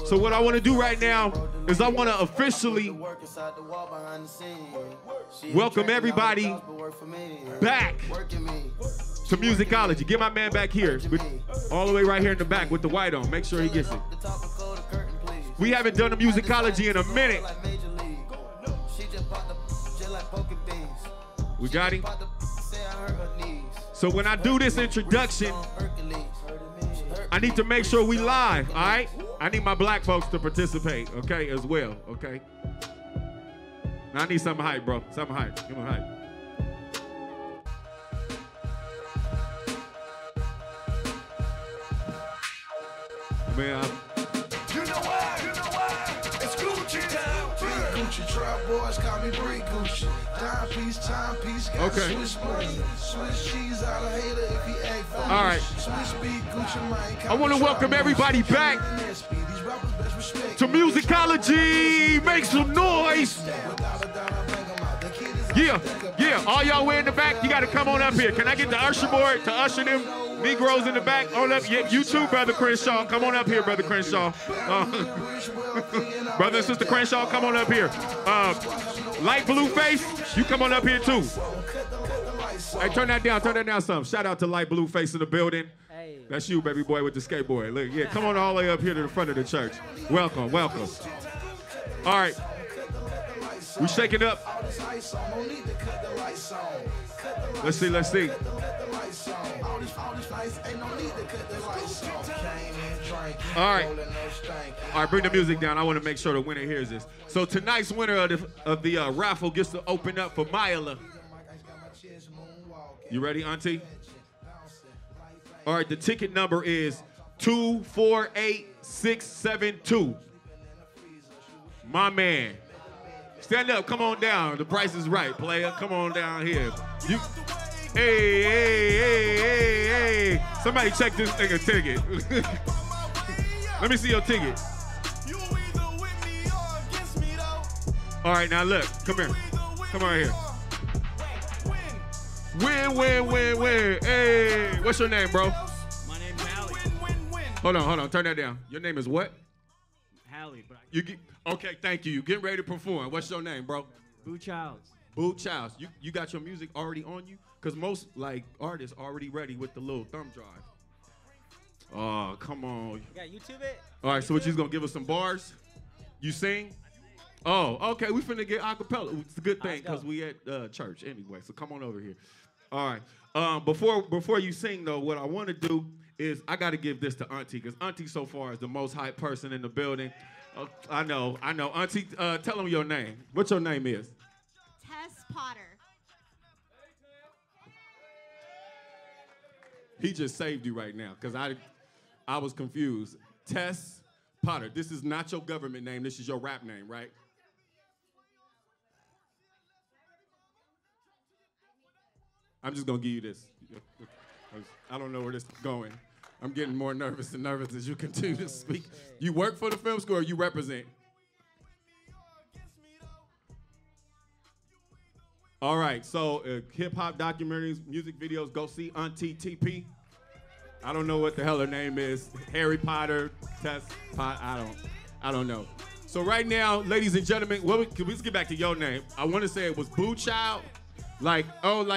So what I want to do right now is I want to officially welcome everybody back to Musicology. Get my man back here, all the way right here in the back with the white on. Make sure he gets it. We haven't done a Musicology in a minute. We got him? So when I do this introduction, I need to make sure we live, all right? I need my black folks to participate, okay, as well, okay? Now I need something hype, bro. Something hype. Give me hype. Man, you know why? It's Gucci time. Gucci trap boys call me Bree Gucci. Dime piece, time piece, got Swiss money. Swiss cheese out of hater if he act for all right. Swiss beat Gucci man. I want to welcome everybody back to Musicology. Make some noise. Yeah. All y'all way in the back, you got to come on up here. Can I get the usher board to usher them Negroes in the back on up? Yeah, you too, Brother Crenshaw. Come on up here, Brother Crenshaw. Brother and Sister Crenshaw, come on up here. Light blue face, you come on up here too. Hey, turn that down some. Shout out to Light Blue Face in the building. Hey. That's you, baby boy, with the skateboard. Look, yeah, come on all the way up here to the front of the church. Welcome. All right. We shake it up. Let's see. All right, bring the music down. I want to make sure the winner hears this. So tonight's winner of the raffle gets to open up for Myla. You ready, Auntie? All right, the ticket number is 248672. My man. Stand up, come on down. The price is right, player. Come on down here. Hey. Somebody check this nigga ticket. Let me see your ticket. All right, now look. Come here. Come on here. Win. Hey, what's your name, bro? My name's Hallie. Hold on. Turn that down. Your name is what? Hallie. But okay, thank you. You getting ready to perform. What's your name, bro? Boo Childs. Boo Childs. You got your music already on you? Because most, artists already ready with the little thumb drive. Oh, come on. You got YouTube it? All right, so what, you gonna give us some bars? You sing? Oh, okay, we finna get acapella. It's a good thing, because we at church anyway, so come on over here. All right, before you sing, though, what I want to do is I got to give this to Auntie, because Auntie so far is the most hype person in the building. I know. Auntie, tell them your name. What your name is? Tess Potter. He just saved you right now, because I was confused. Tess Potter. This is not your government name. This is your rap name, right? I'm just going to give you this. I don't know where this is going. I'm getting more nervous and nervous as you continue to speak. You work for the film school or you represent? All right, so hip-hop documentaries, music videos, go see Auntie TP. I don't know what the hell her name is. Harry Potter, Tess Pot, I don't know. So right now, ladies and gentlemen, let's get back to your name. I want to say it was Boo Child. Like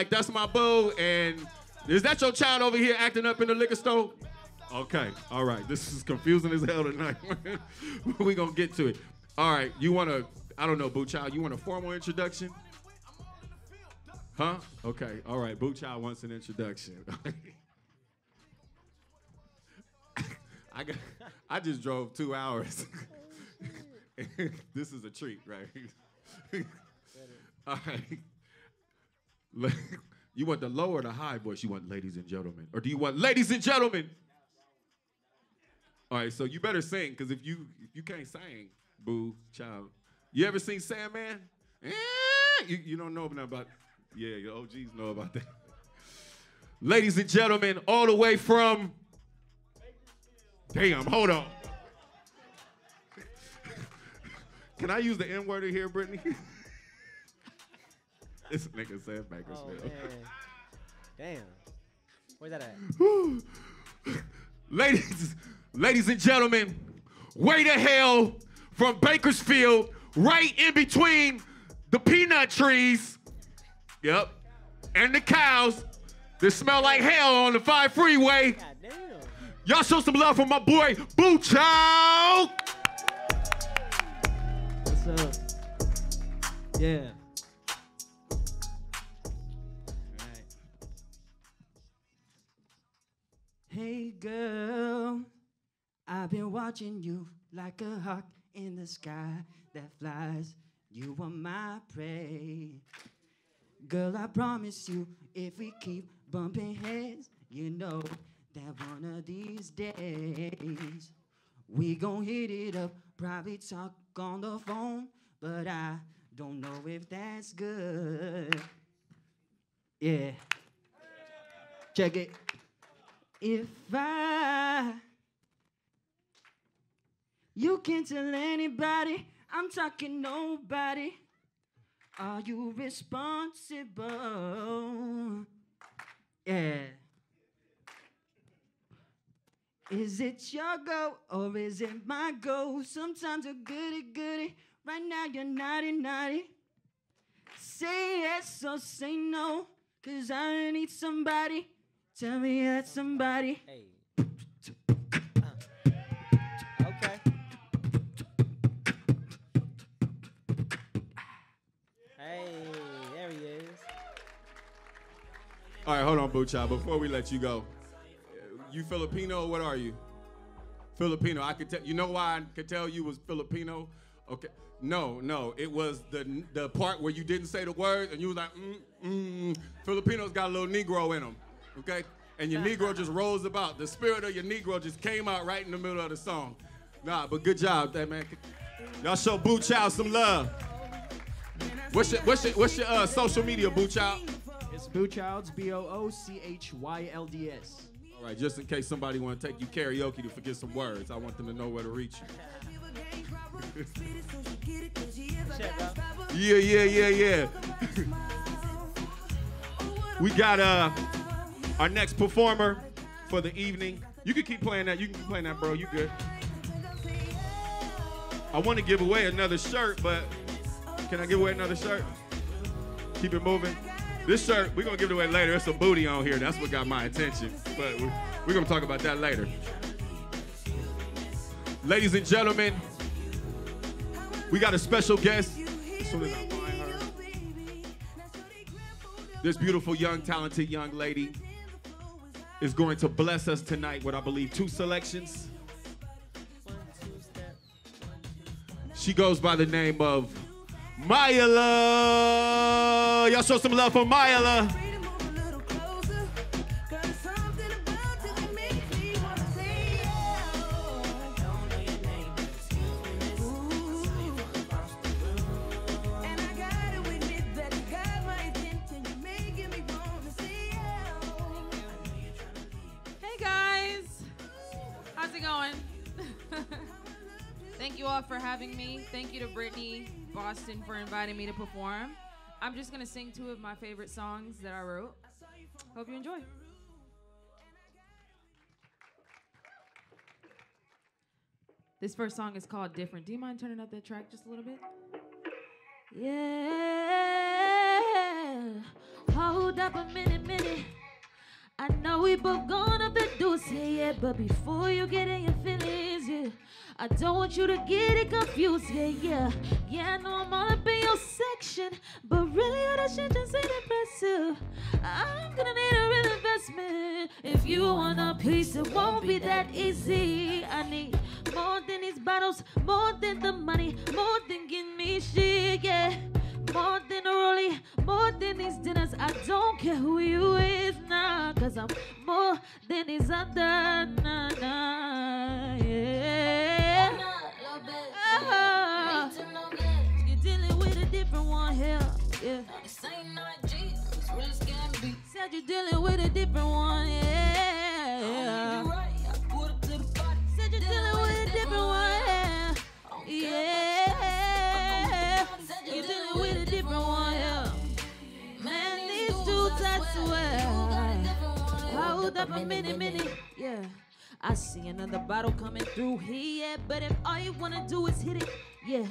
that's my boo, and is that your child over here acting up in the liquor store? Okay, all right, this is confusing as hell tonight. We gonna get to it. All right, you wanna, I don't know, Boo Child, you want a formal introduction? Huh? Okay, all right, Boo Child wants an introduction. I just drove 2 hours. This is a treat, right? All right. You want the low or the high voice? You want ladies and gentlemen? Or do you want ladies and gentlemen? All right, so you better sing, because if you can't sing, Boo Child. You ever seen Sandman? You don't know nothing about, yeah, your OGs know about that. Ladies and gentlemen, all the way from, damn, hold on. Can I use the N-word here, Brittany? This nigga said Bakersfield. Oh, damn. Where's that at? Ladies and gentlemen, way to hell from Bakersfield, right in between the peanut trees. Yep. And the cows that smell like hell on the 5 freeway. God damn. Y'all show some love for my boy, Boo Chow. What's up? Yeah. Alright. Hey girl, I've been watching you like a hawk in the sky that flies. You are my prey. Girl, I promise you, if we keep bumping heads, you know that one of these days we gon' hit it up, probably talk on the phone, but I don't know if that's good. Yeah. Check it. If you can't tell anybody, I'm talking nobody. Are you responsible? Yeah. Is it your go or is it my go? Sometimes you're goody. Right now you're naughty. Say yes or say no, 'cause I need somebody. Tell me that somebody. Hey. Okay. Hey, there he is. All right, hold on, Boo Chow. Before we let you go, you Filipino? What are you? Filipino. I could tell. You know why I could tell you was Filipino? Okay. No. It was the part where you didn't say the word and you was like, Filipinos got a little Negro in them, okay? And your Negro just rolls about. The spirit of your Negro just came out right in the middle of the song. Nah, but good job, that man. Y'all show Boo Chow some love. What's your social media, Boo Chow? It's Boo Childs, BOOCHYLDS. All right, just in case somebody want to take you karaoke to forget some words, I want them to know where to reach you. Yeah. We got our next performer for the evening. You can keep playing that. You can keep playing that, bro. You good. I want to give away another shirt, but can I give away another shirt? Keep it moving. This shirt, we're going to give it away later. It's a booty on here. That's what got my attention. But we're going to talk about that later. Ladies and gentlemen, we got a special guest. As soon as I find her. This beautiful, young, talented young lady is going to bless us tonight with, I believe, 2 selections. She goes by the name of Myla. Y'all show some love for Myla. Thank you all for having me. Thank you to Brittany Boston for inviting me to perform. I'm just gonna sing 2 of my favorite songs that I wrote. Hope you enjoy. This first song is called Different. Do you mind turning up that track just a little bit? Yeah. Hold up a minute. I know we both gone up the deuce, yeah, but before you get in your feelings, yeah, I don't want you to get it confused, yeah. I know I'm all up in your section, but really all that shit just ain't impressive. I'm gonna need a real investment. If you want a piece, it won't be that easy. I need more than these bottles, more than the money, more than give me shit, yeah. More than a rollie, more than these dinners. I don't care who you is now, 'cause I'm more than these other, yeah. You're dealing with a different one here, yeah. Said you're dealing with a different one, yeah. Said you're dealing with a different one, yeah. You're dealing with a different one, yeah. Man, these dudes, I swear. Hold up a minute, yeah. I see another bottle coming through here, but if all you wanna do is hit it, yeah.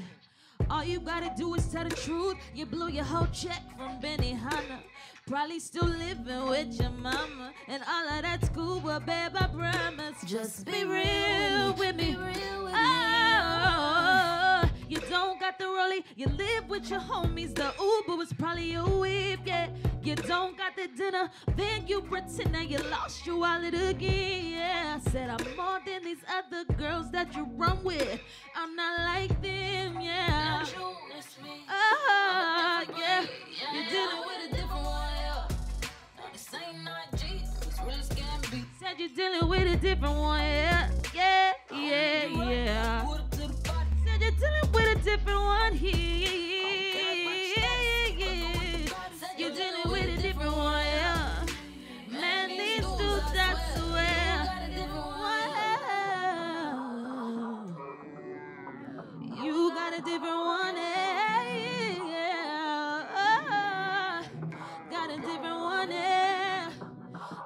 All you gotta do is tell the truth. You blew your whole check from Benihana. Probably still living with your mama. And all of that's cool, but babe, I promise. Just be real with me. Oh, you don't got the rollie. You live with your homies. The Uber was probably your whip, yeah. You don't got the dinner. Then you pretend that you lost your wallet again, yeah. I said I'm more than these other girls that you run with. I'm not like them, yeah. Oh, yeah. You're dealing with a different one, yeah. This ain't not Jesus, really can be. Said you're dealing with a different one, yeah. Yeah, yeah, yeah. Said you're dealing with a different one here. You're dealing with a different one, yeah. Man, these dudes, I swear. You got a different one, yeah. Got a different one, yeah.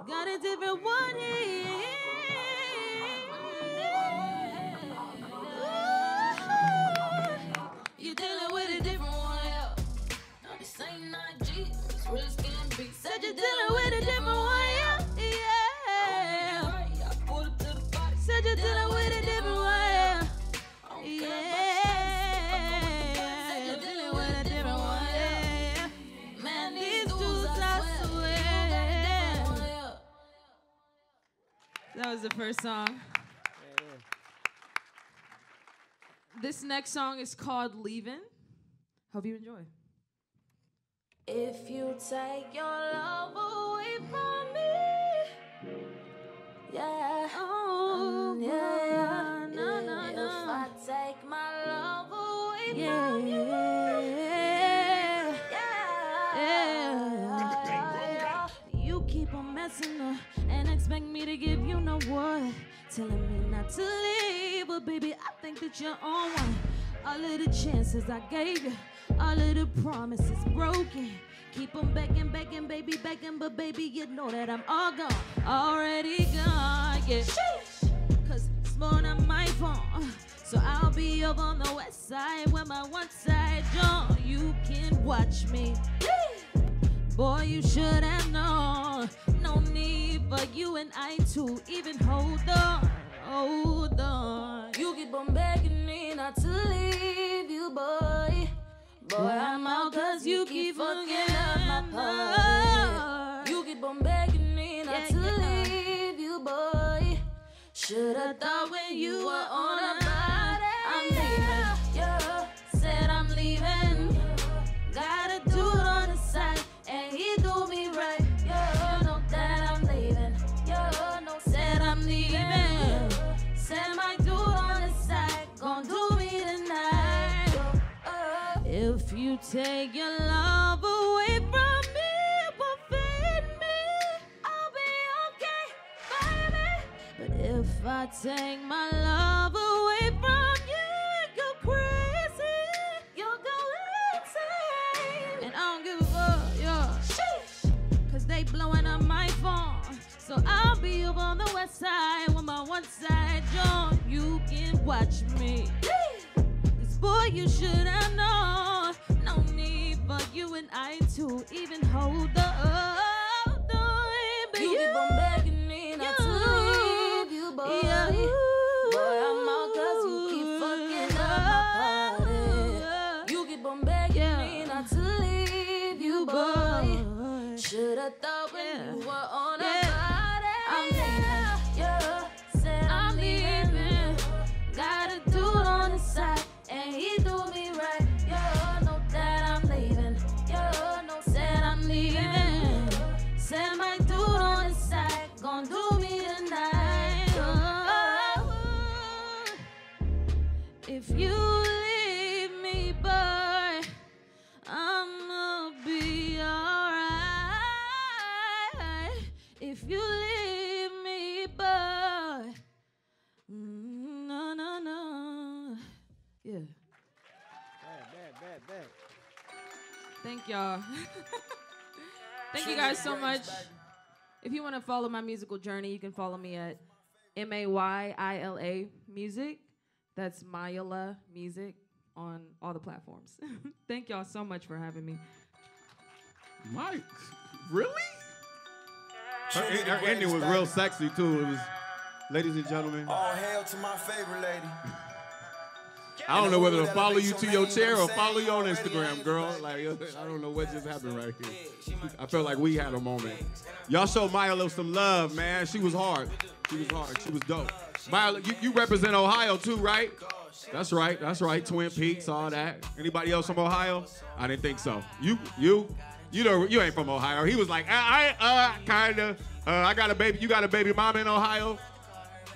Got a different one, yeah. You're dealing with a different one, yeah. No, this ain't not Jesus, real can be. Said you're dealing with a different one, yeah. Said you're dealing with a different one, yeah. That was the first song. This next song is called Leavin'. Hope you enjoy. If you take your love away from me, yeah, oh, yeah, no, no, no. If I take my love away from you, yeah. You keep on messing up and expect me to give you no what, telling me not to leave, but baby, I think that you're on one. All of the chances I gave you, all of the promises broken. Keep on begging, begging, baby, begging, but baby, you know that I'm all gone, already gone, yeah. Sheesh. Cause it's more than my phone, so I'll be over on the west side with my one side jaw. You can watch me. Boy, you should have known. No need for you and I to even hold on, hold on. You keep on begging me not to leave you, boy. Boy, I'm out cause you keep fucking up my party. You keep on begging me not to leave you, boy. Should've thought when you were on a body. I'm leaving, yeah. Said I'm leaving. Gotta do it on the side. And he do me right, you know that I'm leaving. You know, said I'm leaving. Said my dude on the side, gon' do me tonight. If you take your love away from me, won't feed me, I'll be okay, baby. But if I take my love away from you, go crazy, you'll go insane. And I don't give a fuck. Cause they blowing up my phone, so I'll be over on the west side with my one side jaw. You can watch me. This boy you should have known. No need for you and I to even hold on. But you keep on begging me not to leave you, boy. Yeah. Boy, I'm out cause you keep fucking up my party. You keep on begging me not to leave you, boy. Should've thought when you were on a body. I'm leaving, yeah. Said I'm leaving. Gotta do it on the side, and he do me right. You know that I'm leaving. You know, said I'm leaving. Said my dude on the side, gon' do me tonight. Oh, if you leave me, boy, I'ma be alright. If you leave me, boy, no, no, no. Yeah. Bad. Thank y'all. Thank you guys so much. If you want to follow my musical journey, you can follow me at Mayila Music. That's Mayila Music on all the platforms. Thank y'all so much for having me. Mike, really? Her ending was real sexy too. It was, ladies and gentlemen. All hail to my favorite lady. I don't know whether to follow you to your chair or follow you on Instagram, girl. Like, I don't know what just happened right here. I felt like we had a moment. Y'all show Maya some love, man. She was hard. She was hard. She was dope. Maya, you represent Ohio too, right? That's right. That's right. Twin Peaks, all that. Anybody else from Ohio? I didn't think so. You know, you ain't from Ohio. He was like, kinda. I got a baby. You got a baby mama in Ohio?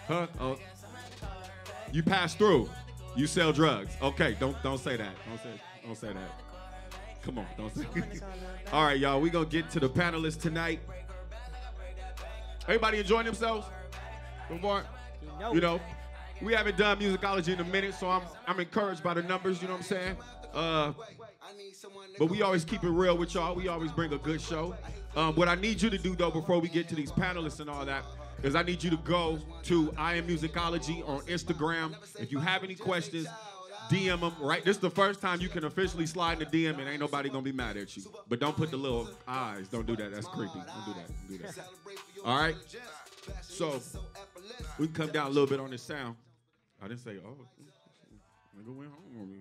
Huh? Oh. You pass through. You sell drugs. Okay, don't say that. Don't say that. Come on, don't say that. All right, y'all, we gonna get to the panelists tonight. Everybody enjoying themselves? You know, we haven't done musicology in a minute, so I'm encouraged by the numbers, you know what I'm saying? But we always keep it real with y'all. We always bring a good show. What I need you to do, though, before we get to these panelists and all that, is I need you to go to I Am Musicology on Instagram. If you have any questions, DM them, right? This is the first time you can officially slide in the DM and ain't nobody gonna be mad at you. But don't put the little eyes. Don't do that. That's creepy. Don't do that. Don't do that. All right? So, we can come down a little bit on this sound. I didn't say, oh, nigga went home on me.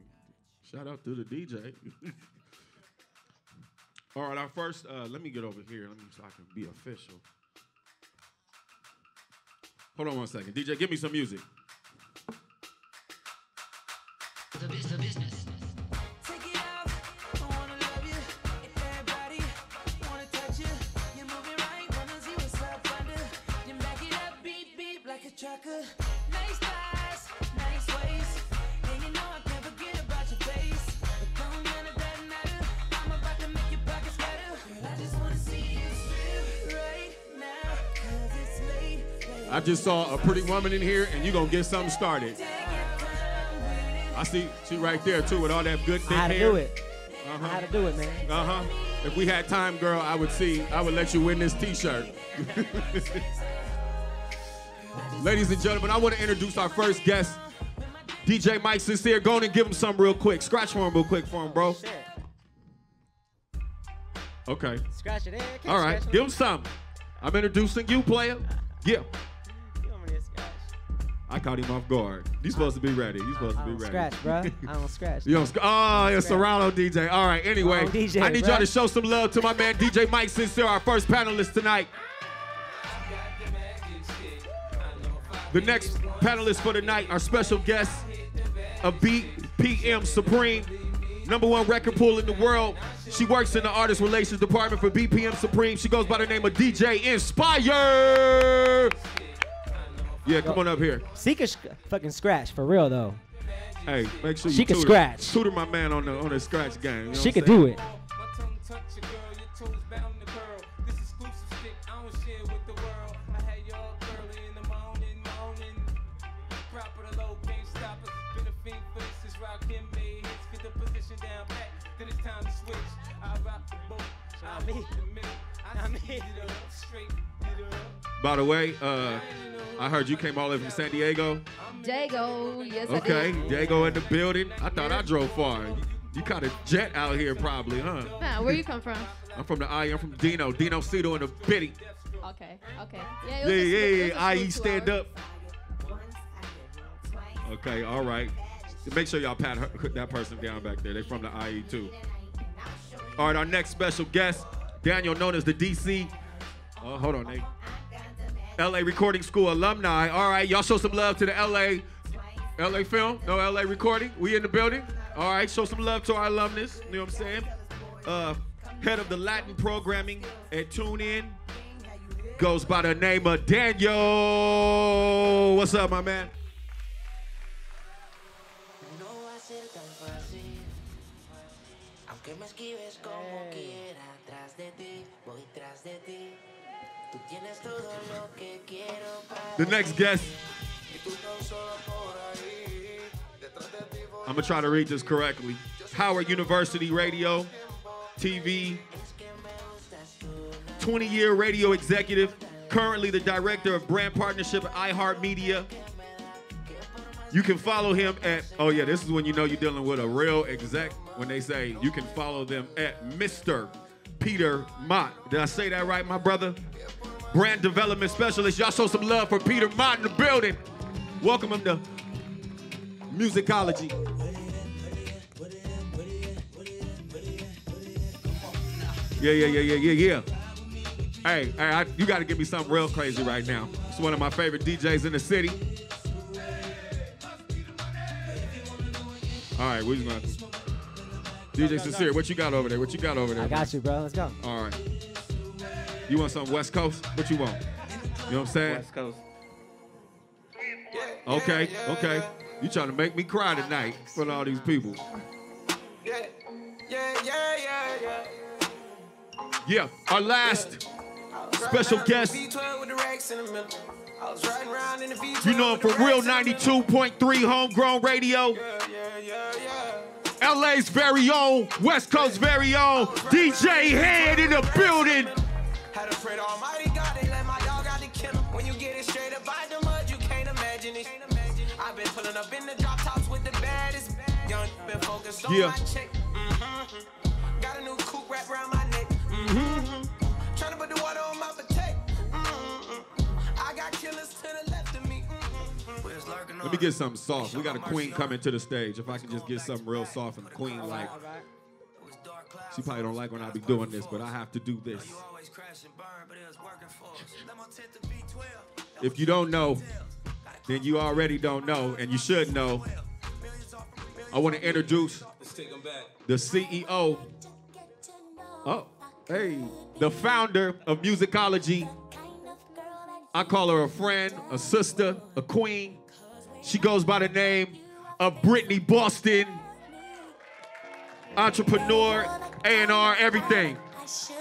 Shout out to the DJ. All right, our first, let me get over here. So I can be official. Hold on one second. DJ, give me some music. The business. Take it out, I wanna love you. Everybody wanna touch you. You're moving right, wanna see what's up under. Then back it up, beep beep like a trucker. Nice thighs, nice waist. And you know I can't forget about your face. But don't none of that matter. I'm about to make your pockets better. Girl, I just wanna see you strip right now, 'cause it's late. I just saw a pretty woman in here, and you gonna get something started. I see she right there too with all that good thick hair. I had to do it. I had to do it, man. If we had time, girl, I would let you win this T-shirt. Ladies and gentlemen, I want to introduce our first guest, DJ Mike Sincere. Go on and give him some real quick. Scratch for him real quick for him, bro. Shit. Okay. Scratch it in. All right, give him some. I'm introducing you, player. Yeah. You want me to scratch? I caught him off guard. He's supposed to be ready. He's supposed to be ready. Scratch, bro. I don't scratch. You don't oh, it's Serrano DJ. All right, anyway, DJ, I need y'all to show some love to my man DJ Mike Sincere, our first panelist tonight. The next panelist for tonight, our special guest, a BPM Supreme, #1 record pool in the world. She works in the artist relations department for BPM Supreme. She goes by the name of DJ Inspire. Yeah, come on up here. She could fucking scratch, for real, though. Hey, make sure you She can scratch. Tutor my man on the scratch game. You know She what could I'm saying? do it. By the way, I heard you came all the way from San Diego. Dago, yes Okay, I did. Dago in the building. I thought I drove far. You caught a jet out here probably, huh? Nah, where you come from? I'm from the IE. I'm from Dino Cito in the bitty. Okay. Yeah. IE stand up. Okay, all right. Make sure y'all pat that person down back there. They from the IE too. All right, our next special guest, Daniel, known as the DC. Oh, hold on, Nate. LA Recording School alumni. All right, y'all show some love to the LA film. No LA Recording. We in the building. All right, show some love to our alumnus. You know what I'm saying? Head of the Latin programming at TuneIn goes by the name of Daniel. What's up, my man? The next guest, I'm gonna try to read this correctly. Howard University Radio, TV, 20-year radio executive, currently the director of brand partnership at iHeartMedia. You can follow him at, oh yeah, this is when you know you're dealing with a real exec, when they say you can follow them at Mr. Peter Mott. Did I say that right, my brother? Brand development specialist. Y'all show some love for Peter Mott in the building. Welcome him to Musicology. Yeah. Hey, you got to give me something real crazy right now. It's one of my favorite DJs in the city. All right, we're just gonna DJ Sincere. What you got over there? I got you, bro. Let's go. All right. You want some West Coast? What you want? You know what I'm saying? West Coast. Okay. You trying to make me cry tonight in front of all these people. Yeah, our last special guest. You know him from Real 92.3 Homegrown Radio. LA's very own, West Coast's very own, DJ Head in the building. Had a friend almighty God, they let my dog out the kennel. When you get it straight up by the mud, you can't imagine it. I've been pulling up in the drop tops with the baddest. Young, been focused on my check. Got a new coupe wrapped around my neck. Trying to put the water on my potato. I got killers to the left of me. Let me get something soft. We got a queen coming to the stage. If I can just get something real soft and the queen like. She probably don't like when I be doing this, but I have to do this. If you don't know, then you already don't know, and you should know. I want to introduce the CEO. Oh, hey, the founder of Musicology. I call her a friend, a sister, a queen. She goes by the name of Brittany Boston. Entrepreneur, A&R, everything.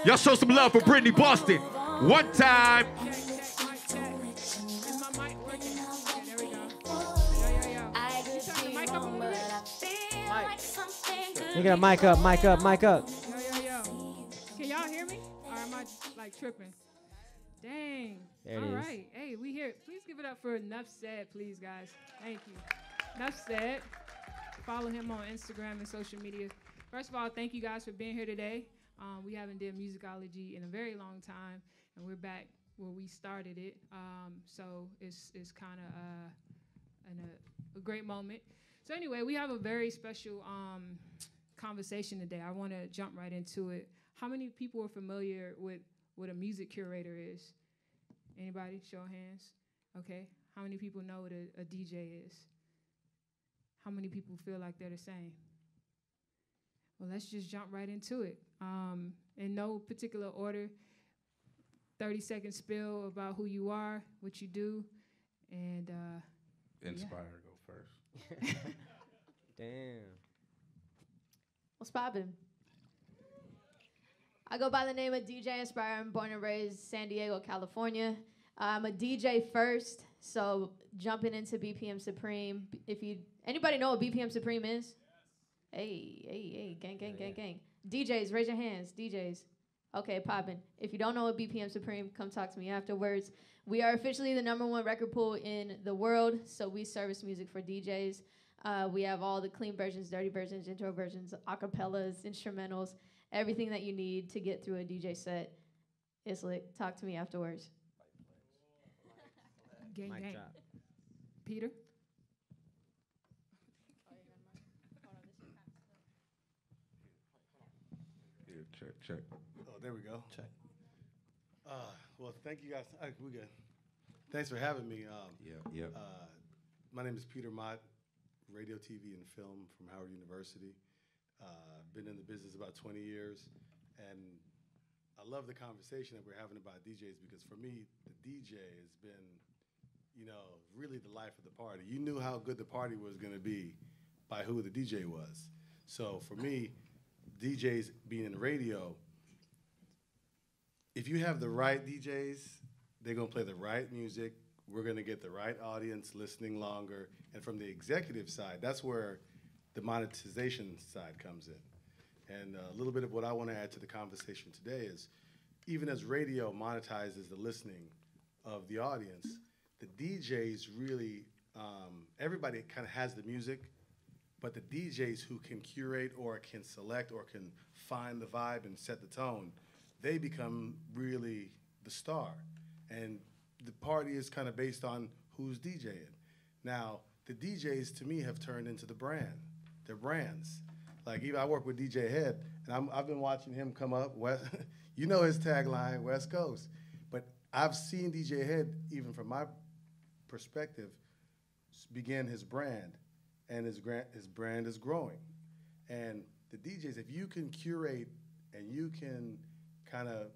Y'all show some love for Brittany Boston. One time. You got a mic up. Yo. Can y'all hear me? Or am I like tripping? Dang. There it All is. right. Hey, we here. Please give it up for Enough Said, please, guys. Thank you. Enough Said. Follow him on Instagram and social media. First of all, thank you guys for being here today. We haven't did Musicology in a very long time, and we're back where we started it. So it's kind of a great moment. So anyway, we have a very special conversation today. I want to jump right into it. How many people are familiar with what a music curator is? Anybody? Show of hands. Okay. How many people know what a DJ is? How many people feel like they're the same? Well, let's just jump right into it. In no particular order, 30-second spill about who you are, what you do, and Inspire, go first. Damn. What's poppin'? I go by the name of DJ Inspire. I'm born and raised San Diego, California. I'm a DJ first, so jumping into BPM Supreme. Anybody know what BPM Supreme is? Hey, gang. DJs, raise your hands, DJs. Okay, poppin'. If you don't know what BPM Supreme, come talk to me afterwards. We are officially the #1 record pool in the world, so we service music for DJs. We have all the clean versions, dirty versions, intro versions, acapellas, instrumentals, everything that you need to get through a DJ set. It's lit. Talk to me afterwards. gang. Drop. Peter? Yeah, check. Oh, there we go. Check. Well, thank you guys. We good. Thanks for having me. Yeah. My name is Peter Mott, radio, TV, and film from Howard University. Been in the business about 20 years, and I love the conversation that we're having about DJs because for me, the DJ has been, really the life of the party. You knew how good the party was going to be by who the DJ was. So for me, DJs being in radio, if you have the right DJs, they're going to play the right music. We're going to get the right audience listening longer. And from the executive side, that's where the monetization side comes in. And a little bit of what I want to add to the conversation today is even as radio monetizes the listening, of the audience. The DJs really, everybody kind of has the music, but the DJs who can curate or can select or can find the vibe and set the tone, they become really the star. And the party is kind of based on who's DJing. Now, the DJs to me have turned into the brand. They're brands. Like even I work with DJ Head, and I've been watching him come up. You know his tagline, West Coast. But I've seen DJ Head, even from my perspective, begin his brand, and his brand is growing. And the DJs, if you can curate and you can kind of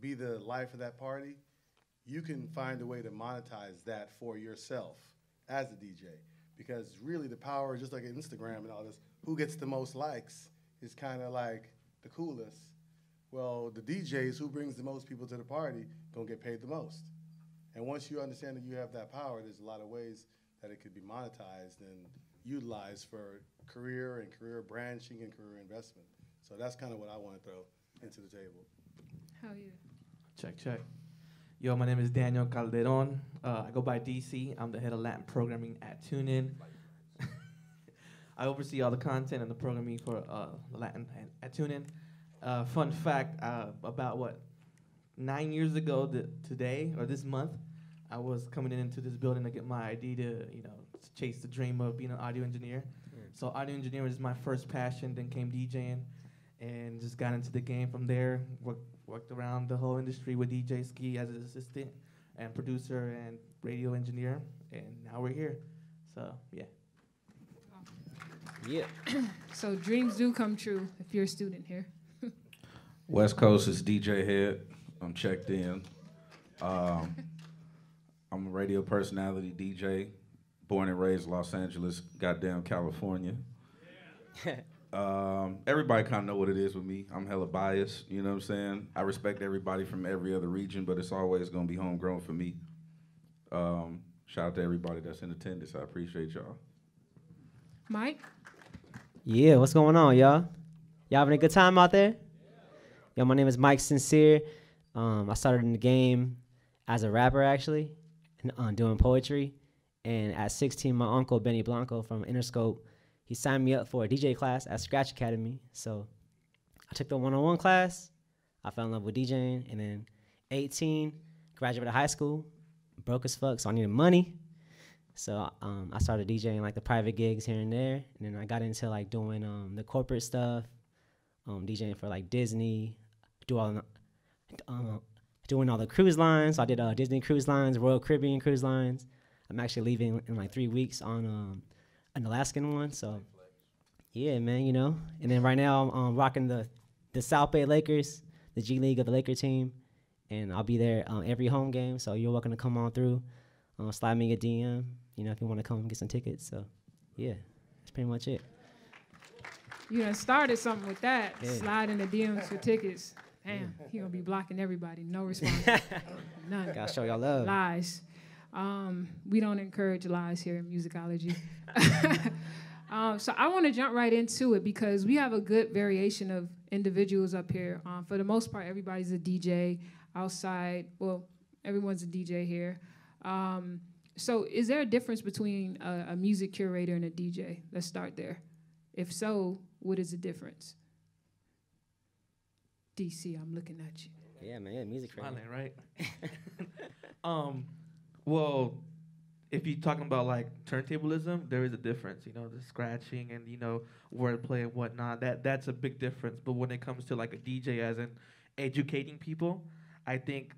be the life of that party, you can find a way to monetize that for yourself as a DJ. Because really the power, just like Instagram and all this, who gets the most likes is kind of like the coolest. Well, the DJs, who brings the most people to the party, gonna get paid the most. And once you understand that you have that power, there's a lot of ways that it could be monetized and utilized for career and career branching and career investment. So that's kind of what I want to throw into the table. Hell yeah. Check, check. Yo, my name is Daniel Calderon. I go by DC. I'm the head of Latin programming at TuneIn. I oversee all the content and the programming for Latin at TuneIn. Fun fact, about 9 years ago today, or this month, I was coming into this building to get my ID to chase the dream of being an audio engineer. So audio engineering is my first passion, then came DJing, and just got into the game from there. Worked around the whole industry with DJ Ski as an assistant and producer and radio engineer, and now we're here. So, yeah. Yeah. So dreams do come true if you're a student here. West Coast is DJ Head. I'm checked in. I'm a radio personality, DJ, born and raised Los Angeles, goddamn California. Everybody kind of know what it is with me. I'm hella biased, you know what I'm saying? I respect everybody from every other region, but it's always gonna be homegrown for me. Shout out to everybody that's in attendance. I appreciate y'all. Mike? Yeah, what's going on, y'all? Y'all having a good time out there? Yo, my name is Mike Sincere. I started in the game as a rapper, actually, and doing poetry. And at 16, my uncle, Benny Blanco from Interscope, he signed me up for a DJ class at Scratch Academy. So I took the one-on-one class. I fell in love with DJing. And then 18, graduated high school, broke as fuck, so I needed money. So I started DJing like the private gigs here and there. And then I got into like doing the corporate stuff, DJing for like Disney, doing all the cruise lines. So I did Disney Cruise Lines, Royal Caribbean Cruise Lines. I'm actually leaving in like 3 weeks on an Alaskan one. So yeah, man, And then right now I'm rocking the South Bay Lakers, the G League of the Laker team. And I'll be there every home game. So you're welcome to come on through. Slide me a DM, if you want to come get some tickets. So yeah, that's pretty much it. You done started something with that. Yeah. Slide in the DMs for tickets. Damn, he gonna be blocking everybody. No response. None. Gotta show y'all love. Lies. We don't encourage lies here in musicology. So I want to jump right into it because we have a good variation of individuals up here. For the most part, everybody's a DJ outside. Well, everyone's a DJ here. So is there a difference between a music curator and a DJ? Let's start there. If so, what is the difference? DC, I'm looking at you. Yeah, man, music curator. Smiling, right? Well, if you're talking about like turntablism, there is a difference, the scratching and wordplay and whatnot. That's a big difference. But when it comes to like a DJ, as in educating people, I think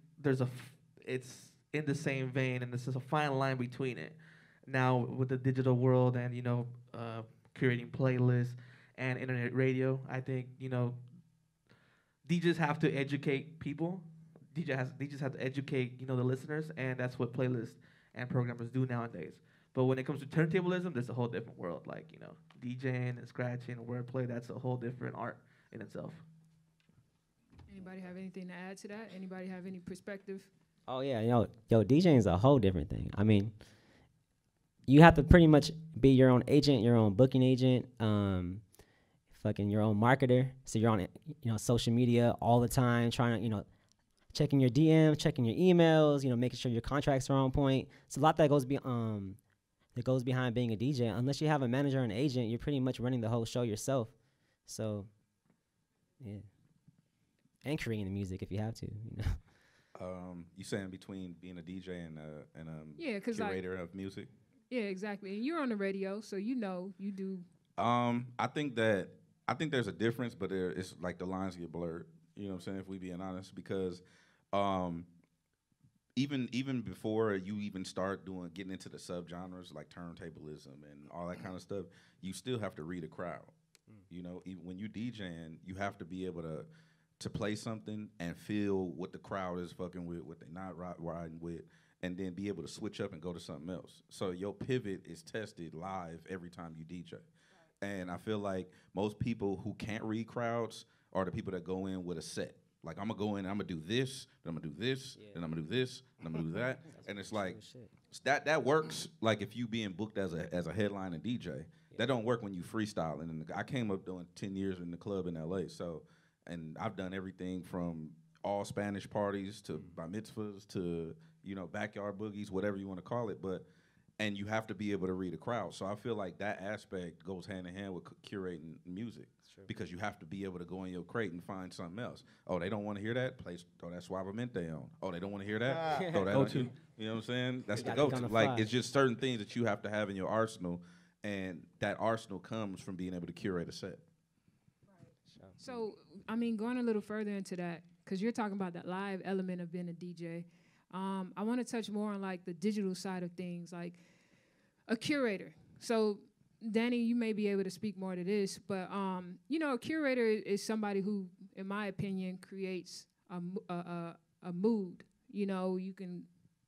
it's in the same vein, and this is a fine line between it. Now with the digital world and curating playlists and internet radio, I think DJs have to educate people. DJs have to educate the listeners, and that's what playlists and programmers do nowadays. But when it comes to turntablism, there's a whole different world. Like DJing and scratching and wordplay, that's a whole different art in itself. Anybody have anything to add to that? Anybody have any perspective? Oh yeah, DJing is a whole different thing. I mean, you have to pretty much be your own agent, your own booking agent, fucking your own marketer. So you're on social media all the time, trying to checking your DM, checking your emails, making sure your contracts are on point. It's a lot that goes behind being a DJ. Unless you have a manager or an agent, you're pretty much running the whole show yourself. So, yeah. And creating the music if you have to, You saying between being a DJ and Yeah, 'cause curator of music? Yeah, exactly. And you're on the radio, so you do. I think there's a difference, but it's like the lines get blurred. You know what I'm saying? If we being honest, because even before you even start getting into the subgenres like turntablism and all that kind of stuff, you still have to read a crowd. Even when you DJing, you have to be able to play something and feel what the crowd is fucking with, what they're not riding with, and then be able to switch up and go to something else. So your pivot is tested live every time you DJ. And I feel like most people who can't read crowds are the people that go in with a set. Like, I'm going to go in and I'm going to do this, then I'm going to do this, then I'm going to do this, then I'm going to do that. And it's like, that works, like, if you being booked as a headline and DJ. That don't work when you freestyling. And I came up doing 10 years in the club in L.A., and I've done everything from all Spanish parties to bar mitzvahs to, backyard boogies, whatever you want to call it. And you have to be able to read a crowd. So I feel like that aspect goes hand in hand with curating music, because you have to be able to go in your crate and find something else. Oh, they don't want to hear that? Throw that Suavemente on. Oh, they don't want to hear that? Throw that on. You know what I'm saying? That's the go-to. Like, it's just certain things that you have to have in your arsenal, and that arsenal comes from being able to curate a set. So, going a little further into that, because you're talking about that live element of being a DJ, I want to touch more on, like, the digital side of things, like a curator. So, Danny, you may be able to speak more to this, but, a curator is somebody who, in my opinion, creates a mood. You can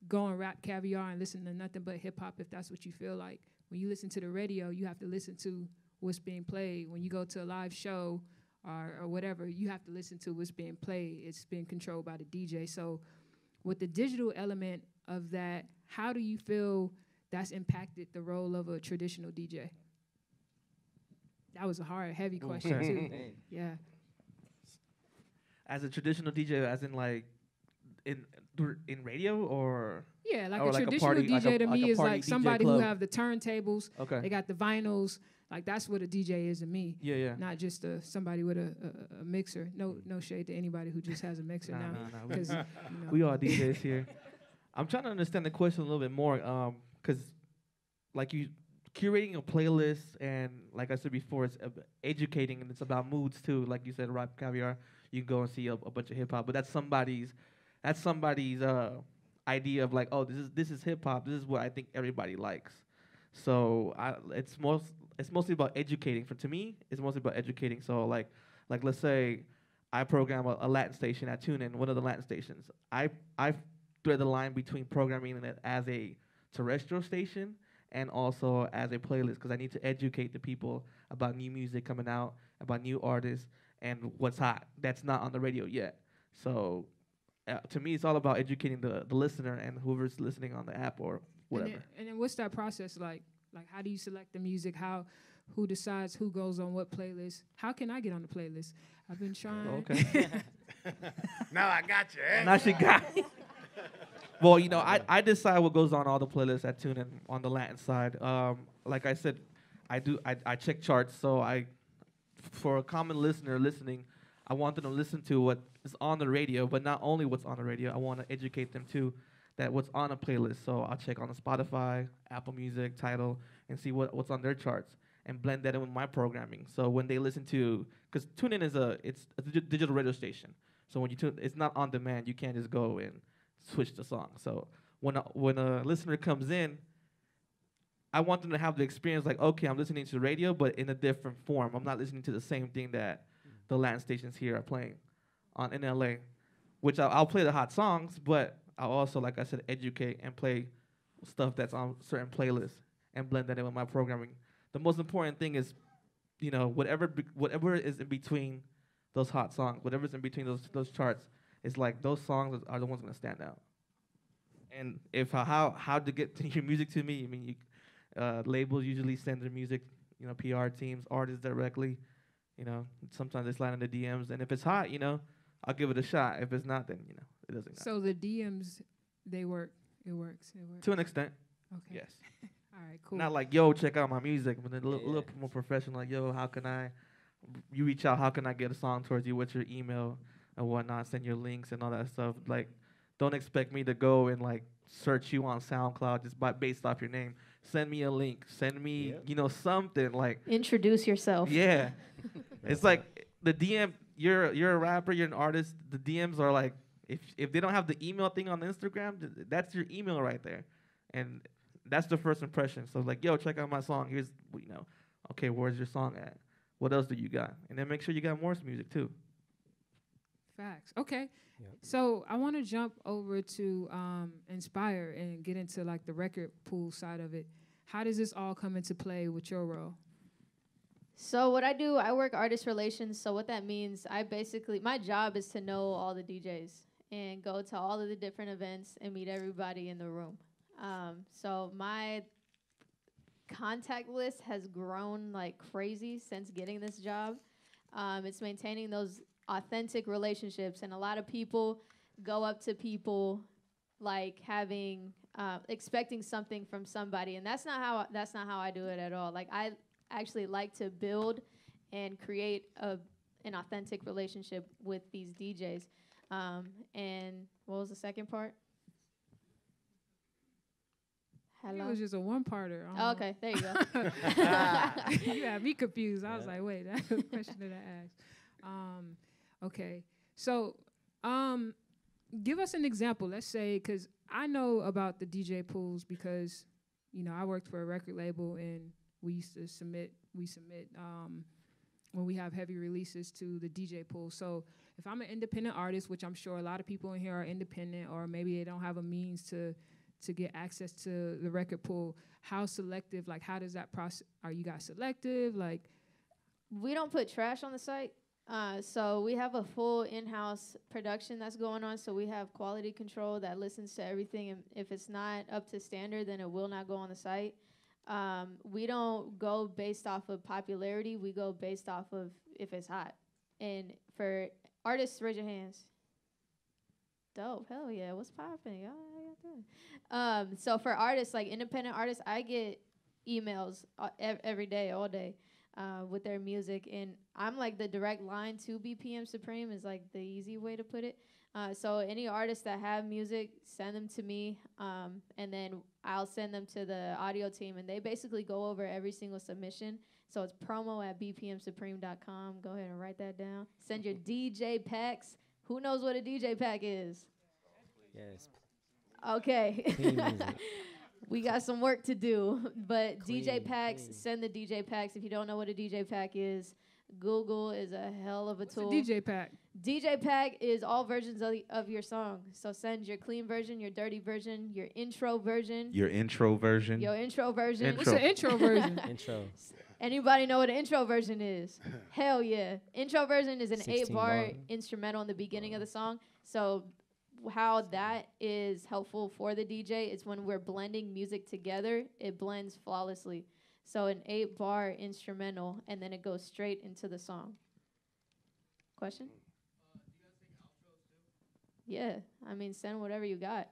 go on Rap Caviar and listen to nothing but hip-hop if that's what you feel like. When you listen to the radio, you have to listen to what's being played. When you go to a live show or whatever, you have to listen to what's being played. It's being controlled by the DJ. So with the digital element of that, how do you feel that's impacted the role of a traditional DJ? That was a hard, heavy question, too. Yeah. As a traditional DJ, as in, like, in radio, or? Yeah, like or a like traditional a party, DJ to me is like DJ somebody club. who have the turntables. Okay. They got the vinyls. Like, that's what a DJ is to me. Yeah. Not just somebody with a mixer. No shade to anybody who just has a mixer now. Nah. We all DJs here. I'm trying to understand the question a little bit more, because, like, you curating a playlist, and like I said before, it's educating, and it's about moods too. Like you said, Rap Caviar, you can go and see a bunch of hip hop, but that's somebody's idea of, like, oh, this is hip hop. This is what I think everybody likes. So it's mostly about educating. To me, it's mostly about educating. So like let's say I program a Latin station at TuneIn, one of the Latin stations. I thread the line between programming it as a terrestrial station and also as a playlist, because I need to educate the people about new music coming out, about new artists, and what's hot that's not on the radio yet. So to me, it's all about educating the listener and whoever's listening on the app or whatever. And then what's that process like? Like, how do you select the music? Who decides who goes on what playlist? How can I get on the playlist? I've been trying. Okay. Now I got you. Eh? Now she got it. Well, I decide what goes on all the playlists at TuneIn on the Latin side. Like I said, I check charts. So for a common listener listening, I want them to listen to what is on the radio, but not only what's on the radio. I want to educate them too that what's on a playlist. So I'll check on the Spotify, Apple Music, Tidal, and see what's on their charts and blend that in with my programming. So when they listen to, because TuneIn is a digital radio station. So when you tune, it's not on demand. You can't just go and switch the song. So when a listener comes in, I want them to have the experience like, okay, I'm listening to the radio, but in a different form. I'm not listening to the same thing that the Latin stations here are playing in LA, which I'll play the hot songs, but I'll also, like I said, educate and play stuff that's on certain playlists and blend that in with my programming. The most important thing is, whatever is in between those hot songs, whatever's in between those charts, is like those songs are the ones going to stand out. And how to get your music to me, I mean, labels usually send their music, PR teams, artists directly. Sometimes they slide in the DMs, and if it's hot, I'll give it a shot. If it's not, then It doesn't. So the DMs, they work. It works. It works. To an extent. Okay. Yes. All right. Cool. Not like, yo, check out my music, but then a little more professional. Like, yo, how can I? You reach out. How can I get a song towards you? What's your email and whatnot? Send your links and all that stuff. Like, don't expect me to go and like search you on SoundCloud just based off your name. Send me a link. Send me, something like. Introduce yourself. Yeah. It's like the DM. You're a rapper. You're an artist. The DMs are like, if they don't have the email thing on Instagram, that's your email right there, and that's the first impression. So like, yo, check out my song. Here's, okay, where's your song at? What else do you got? And then make sure you got more music too. Facts. Okay. Yep. So I want to jump over to Inspire and get into like the record pool side of it. How does this all come into play with your role? So what I do, I work artist relations. So what that means, my job is to know all the DJs and go to all of the different events and meet everybody in the room. So my contact list has grown like crazy since getting this job. It's maintaining those authentic relationships, and a lot of people go up to people like expecting something from somebody, and that's not how I do it at all. Like, I actually like to build and create an authentic relationship with these DJs. And what was the second part? Hello? It was just a one-parter. Oh, okay, there you go. You had me confused. I was like, wait, that's a question that I asked. Okay, so give us an example. Let's say, because I know about the DJ pools because, I worked for a record label and we used to submit when we have heavy releases to the DJ pool. So if I'm an independent artist, which I'm sure a lot of people in here are independent, or maybe they don't have a means to get access to the record pool, how selective, like how does that process, are you guys selective? Like, we don't put trash on the site. So we have a full in-house production that's going on. So we have quality control that listens to everything. And if it's not up to standard, then it will not go on the site. We don't go based off of popularity. We go based off of if it's hot. And for artists, raise your hands. Dope. Hell yeah. What's popping? So for artists, like independent artists, I get emails every day, all day, with their music. And I'm like the direct line to BPM Supreme is like the easy way to put it. So any artists that have music, send them to me, and then I'll send them to the audio team, and they basically go over every single submission. So it's promo@bpmsupreme.com. Go ahead and write that down. Send your DJ packs. Who knows what a DJ pack is? Yes. Okay. We got some work to do, but Clean, DJ packs, send the DJ packs. If you don't know what a DJ pack is, Google is a hell of a tool. What's a DJ pack? DJ pack is all versions of your song. So send your clean version, your dirty version, your intro version. Your intro version. Your intro version. What's an intro version? Intro. Anybody know what an intro version is? Hell yeah. Intro version is an 8-bar instrumental in the beginning of the song. So how that is helpful for the DJ is when we're blending music together, it blends flawlessly. So an 8-bar instrumental, and then it goes straight into the song. Question? Do you guys take outros too? Yeah. I mean, send whatever you got.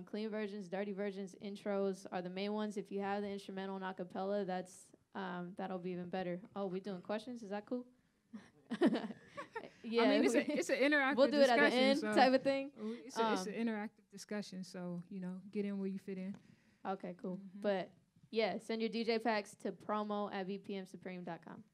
Clean versions, dirty versions, intros are the main ones. If you have the instrumental and acapella, that'll be even better. Oh, we doing questions? Is that cool? Yeah, I mean, it's an interactive discussion. We'll do it at the end type of thing. It's an interactive discussion, so, get in where you fit in. Okay, cool. Mm-hmm. But, yeah, send your DJ packs to promo@bpmsupreme.com.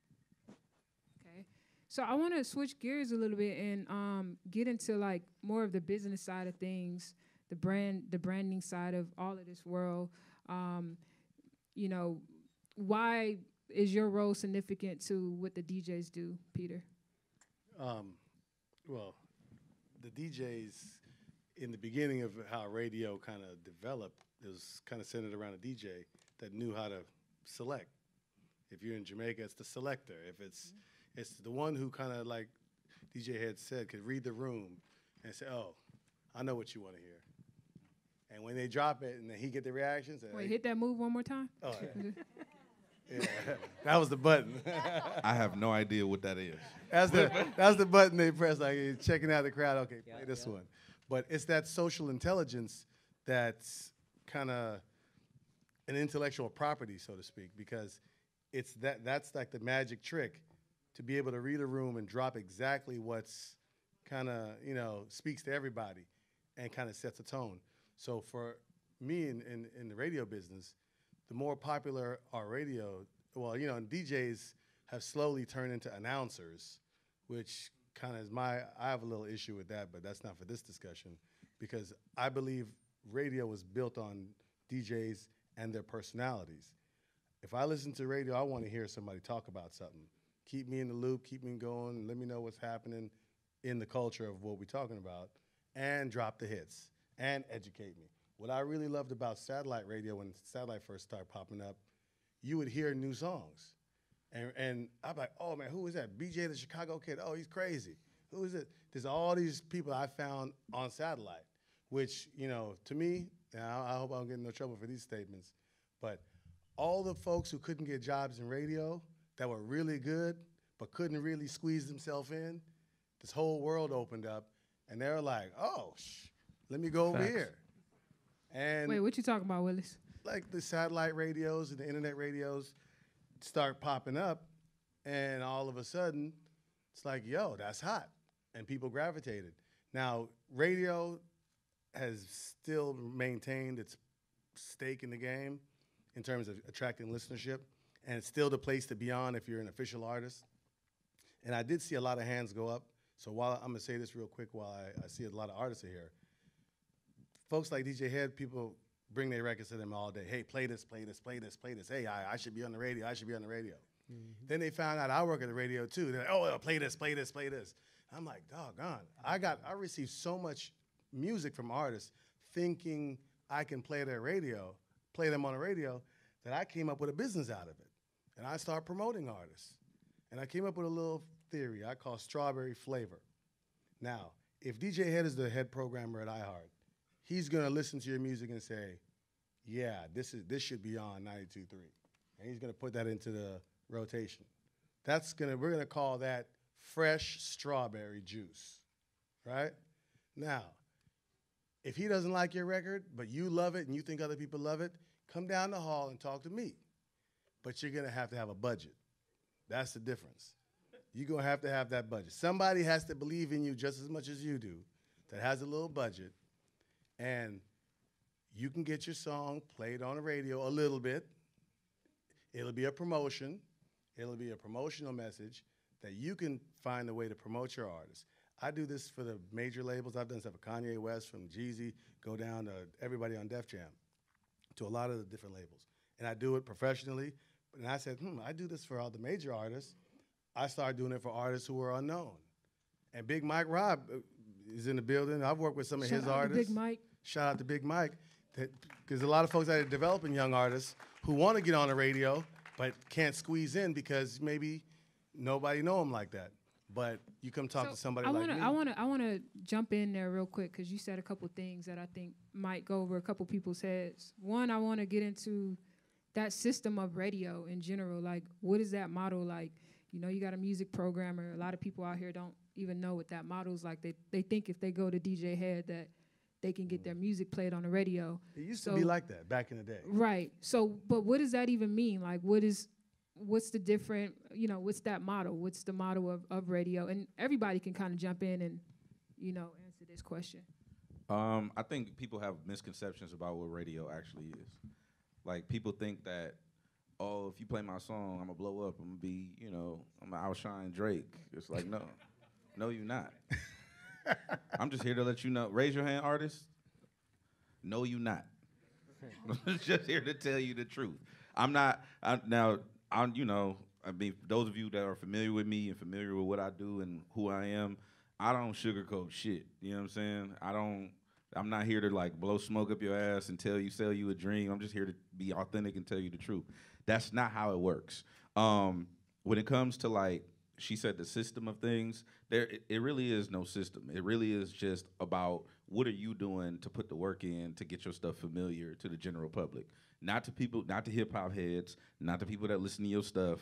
Okay. So I want to switch gears a little bit and get into, like, more of the business side of things, the branding side of all of this world. Why is your role significant to what the DJs do, Peter? Well, the DJs, in the beginning of how radio kind of developed, it was kind of centered around a DJ that knew how to select. If you're in Jamaica, it's the selector. If it's the one who kind of, like DJ had said, could read the room and say, oh, I know what you want to hear. And when they drop it and then he get the reactions. Wait, hit that move one more time. Oh, yeah. Yeah, that was the button. I have no idea what that is. That's the button they press, like checking out the crowd. Okay, play this one. But it's that social intelligence that's kind of an intellectual property, so to speak, because that's like the magic trick to be able to read a room and drop exactly what's kind of, speaks to everybody and kind of sets a tone. So for me in the radio business, the more popular our radio, and DJs have slowly turned into announcers, which kind of I have a little issue with that, but that's not for this discussion, because I believe radio was built on DJs and their personalities. If I listen to radio, I want to hear somebody talk about something. Keep me in the loop, keep me going, let me know what's happening in the culture of what we're talking about, and drop the hits, and educate me. What I really loved about satellite radio when satellite first started popping up, you would hear new songs. And I'm like, oh man, who is that? BJ the Chicago Kid, oh, he's crazy. Who is it? There's all these people I found on satellite, which, to me, and I hope I don't get in no trouble for these statements, but all the folks who couldn't get jobs in radio that were really good but couldn't really squeeze themselves in, this whole world opened up, and they were like, oh, let me go over here. And wait, what you talking about, Willis? Like the satellite radios and the internet radios start popping up, and all of a sudden, it's like, yo, that's hot, and people gravitated. Now, radio has still maintained its stake in the game in terms of attracting listenership, and it's still the place to be on if you're an official artist. And I did see a lot of hands go up, so while I'm gonna say this real quick while I see a lot of artists are here, folks like DJ Head, people bring their records to them all day. Hey, play this, play this, play this, play this. Hey, I should be on the radio, I should be on the radio. Mm-hmm. Then they found out I work at the radio too. They're like, oh, play this, play this, play this. I'm like, doggone. I received so much music from artists thinking I can play them on the radio, that I came up with a business out of it. And I started promoting artists. And I came up with a little theory I call strawberry flavor. Now, if DJ Head is the head programmer at iHeart, he's gonna listen to your music and say, yeah, this should be on 92.3. And he's gonna put that into the rotation. We're gonna call that fresh strawberry juice, right? Now, if he doesn't like your record, but you love it and you think other people love it, come down the hall and talk to me. But you're gonna have to have a budget. That's the difference. You're gonna have to have that budget. Somebody has to believe in you just as much as you do, that has a little budget, and you can get your song played on the radio a little bit. It'll be a promotion. It'll be a promotional message that you can find a way to promote your artist. I do this for the major labels. I've done stuff for Kanye West, from Jeezy, go down to everybody on Def Jam, to a lot of the different labels. And I do it professionally. And I said, I do this for all the major artists. I started doing it for artists who were unknown. And Big Mike Rob is in the building. I've worked with some of his artists. Big Mike. Shout out to Big Mike. Because a lot of folks that are developing young artists who want to get on the radio but can't squeeze in because maybe nobody know them like that. But you come talk to somebody like me. I wanna jump in there real quick, because you said a couple things that I think might go over a couple people's heads. One, I want to get into that system of radio in general. Like, what is that model like? You got a music programmer. A lot of people out here don't even know what that model is like. They think if they go to DJ Head that they can get their music played on the radio. It used to be like that back in the day. Right. So, but what does that even mean? Like, what's the different, what's that model? What's the model of radio? And everybody can kind of jump in and, answer this question. I think people have misconceptions about what radio actually is. Like, people think that, oh, if you play my song, I'm gonna blow up. I'm gonna be, I'm gonna outshine Drake. It's like, no. No, you're not. I'm just here to let you know. Raise your hand, artists. No, you not. I'm just here to tell you the truth. I'm not. Those of you that are familiar with me and familiar with what I do and who I am, I don't sugarcoat shit. You know what I'm saying? I'm not here to like blow smoke up your ass and sell you a dream. I'm just here to be authentic and tell you the truth. That's not how it works. When it comes to like, she said the system of things, it really is no system. It really is just about what are you doing to put the work in to get your stuff familiar to the general public. Not to people, not to hip hop heads, not to people that listen to your stuff.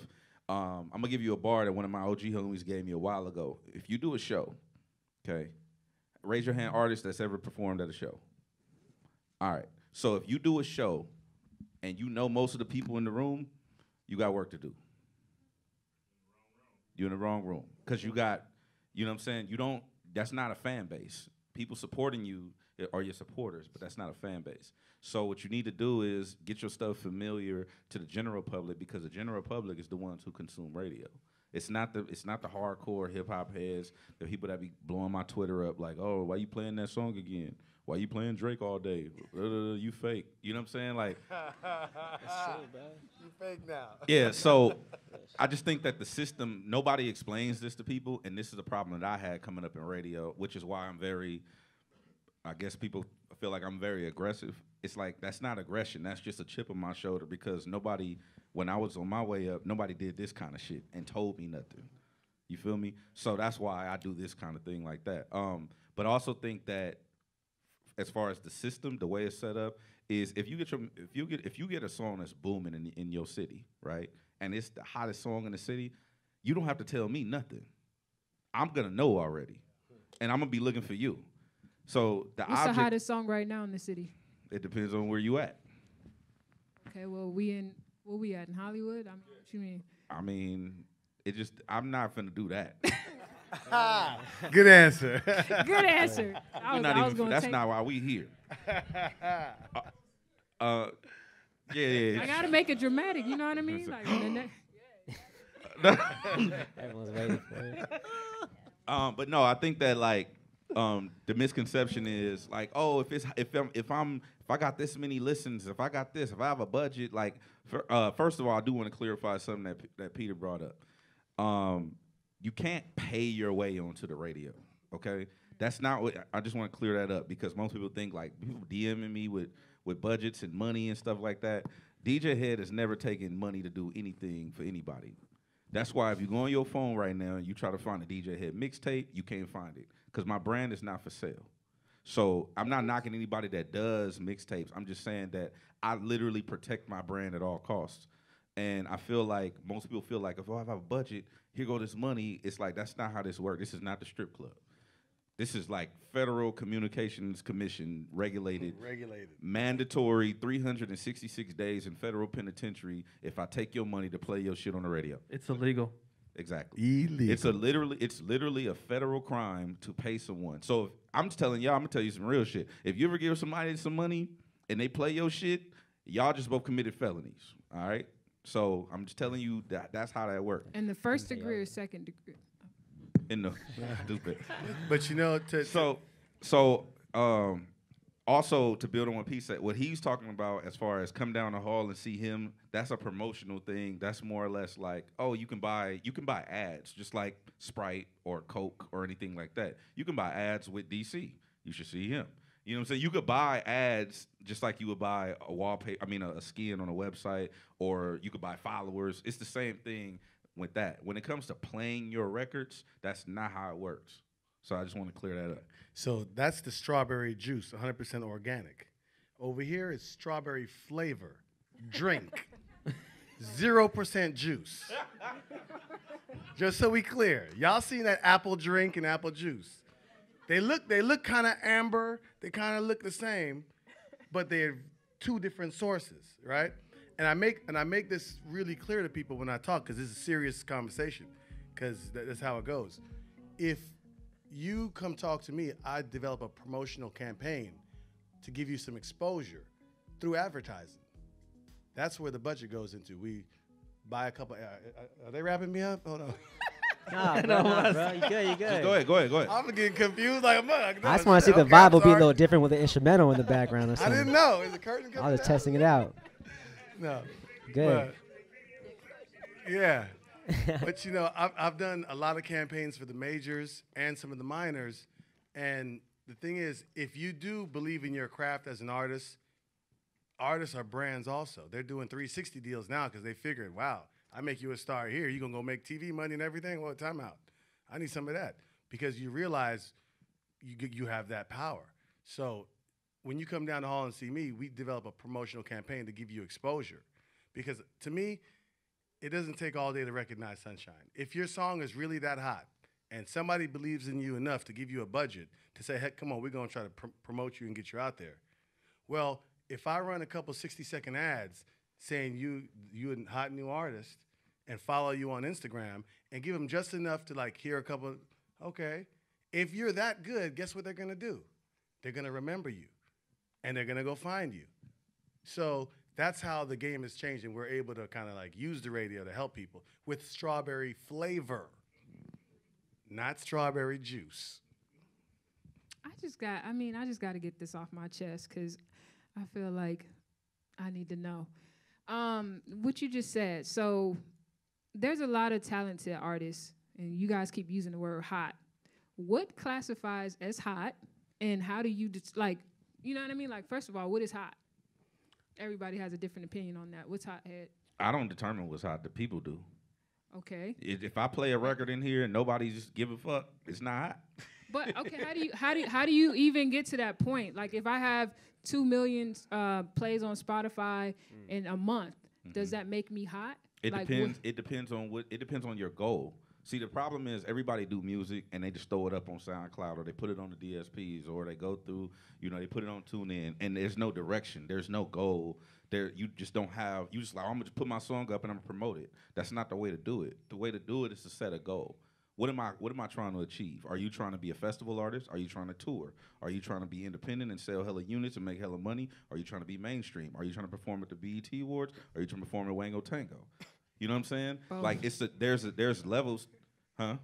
I'm gonna give you a bar that one of my OG homies gave me a while ago. If you do a show, okay, raise your hand artist that's ever performed at a show. All right. So if you do a show and you know most of the people in the room, you got work to do. You're in the wrong room. Because you got, you know what I'm saying? That's not a fan base. People supporting you are your supporters, but that's not a fan base. So what you need to do is get your stuff familiar to the general public, because the general public is the ones who consume radio. It's not the hardcore hip hop heads, the people that be blowing my Twitter up like, oh, why you playing that song again? Why you playing Drake all day? You fake. You know what I'm saying? Like, that's true, man. You fake now. Yeah, so I just think that the system, nobody explains this to people, and this is a problem that I had coming up in radio, which is why I guess people feel like I'm very aggressive. It's like, that's not aggression. That's just a chip on my shoulder, because when I was on my way up, nobody did this kind of shit and told me nothing. You feel me? So that's why I do this kind of thing like that. But I also think that as far as the system, the way it's set up is if you get a song that's booming in your city, right, and it's the hottest song in the city, you don't have to tell me nothing. I'm gonna know already, and I'm gonna be looking for you. So What's the hottest song right now in the city? It depends on where you at. Okay, well, where we at in Hollywood? I mean, what you mean? I mean, I'm not finna do that. Good answer. Good answer. That's not why we here. Yeah. I gotta make it dramatic. You know what I mean? Like, Everyone's waiting for it. But no, I think that like the misconception is like, oh, if I got this many listens, if I got this, if I have a budget, like first of all, I do want to clarify something that Peter brought up. You can't pay your way onto the radio, okay? That's not what, I just want to clear that up, because most people think like, people DMing me with budgets and money and stuff like that. DJ Head has never taken money to do anything for anybody. That's why if you go on your phone right now and you try to find a DJ Head mixtape, you can't find it, because my brand is not for sale. So I'm not knocking anybody that does mixtapes. I'm just saying that I literally protect my brand at all costs. And I feel like most people feel like, if I have a budget, here go this money. It's like, that's not how this works. This is not the strip club. This is like Federal Communications Commission regulated, mandatory 366 days in federal penitentiary if I take your money to play your shit on the radio. It's illegal. Exactly. Illegal. It's literally a federal crime to pay someone. So if, I'm just telling y'all, I'm gonna tell you some real shit. If you ever give somebody some money and they play your shit, y'all just both committed felonies. All right. So I'm just telling you that's how that works. And the first degree or second degree? In the stupid. But you know, also to build on what Pete said, what he's talking about as far as come down the hall and see him, that's a promotional thing. That's more or less like, oh, you can buy ads, just like Sprite or Coke or anything like that. You can buy ads with DC. You should see him. You know what I'm saying? You could buy ads just like you would buy a wallpaper, a skin on a website, or you could buy followers. It's the same thing with that. When it comes to playing your records, that's not how it works. So I just want to clear that up. So that's the strawberry juice, 100% organic. Over here is strawberry flavor, drink, 0% juice. Just so we clear. Y'all seen that apple drink and apple juice? They look kind of amber. They kind of look the same, but they're two different sources, right? And I make this really clear to people when I talk, because this is a serious conversation, because that's how it goes. If you come talk to me, I develop a promotional campaign to give you some exposure through advertising. That's where the budget goes into. We buy a couple. Are they wrapping me up? Hold on. Nah, bro, you good. Just go ahead. I'm getting confused like a mug. I just want to see the vibe will be a little different with the instrumental in the background or something. I didn't know. Is the curtain coming I was down? testing it out. No. Good. But, yeah. But, you know, I've done a lot of campaigns for the majors and some of the minors. And the thing is, if you do believe in your craft as an artist, artists are brands also. They're doing 360 deals now because they figured, wow, I make you a star here. You're going to go make TV money and everything? Well, time out. I need some of that, because you realize you have that power. So when you come down the hall and see me, we develop a promotional campaign to give you exposure. Because to me, it doesn't take all day to recognize sunshine. If your song is really that hot and somebody believes in you enough to give you a budget to say, heck, come on, we're going to try to promote you and get you out there. Well, if I run a couple 60-second ads saying you a hot new artist and follow you on Instagram and give them just enough to like hear a couple, okay, if you're that good, guess what they're going to do? They're going to remember you, and they're going to go find you. So that's how the game has changed, and we're able to kind of like use the radio to help people with strawberry flavor, not strawberry juice. I just got to get this off my chest because I feel like I need to know. What you just said. So there's a lot of talented artists, and you guys keep using the word hot. What classifies as hot, and how do you, you know what I mean? Like, first of all, what is hot? Everybody has a different opinion on that. What's hot, Ed? I don't determine what's hot. The people do. Okay. If I play a record in here and nobody just give a fuck, it's not hot. But okay, how do you even get to that point? Like, if I have 2 million plays on Spotify in a month, does that make me hot? It depends. It depends on your goal. See, the problem is everybody do music and they just throw it up on SoundCloud or they put it on the DSPs or they go through, they put it on TuneIn and there's no direction. There's no goal. You just don't have. You just like, I'm gonna just put my song up and I'm gonna promote it. That's not the way to do it. The way to do it is to set a goal. What am I trying to achieve? Are you trying to be a festival artist? Are you trying to tour? Are you trying to be independent and sell hella units and make hella money? Are you trying to be mainstream? Are you trying to perform at the BET Awards? Are you trying to perform at Wango Tango? You know what I'm saying? Like there's levels, huh?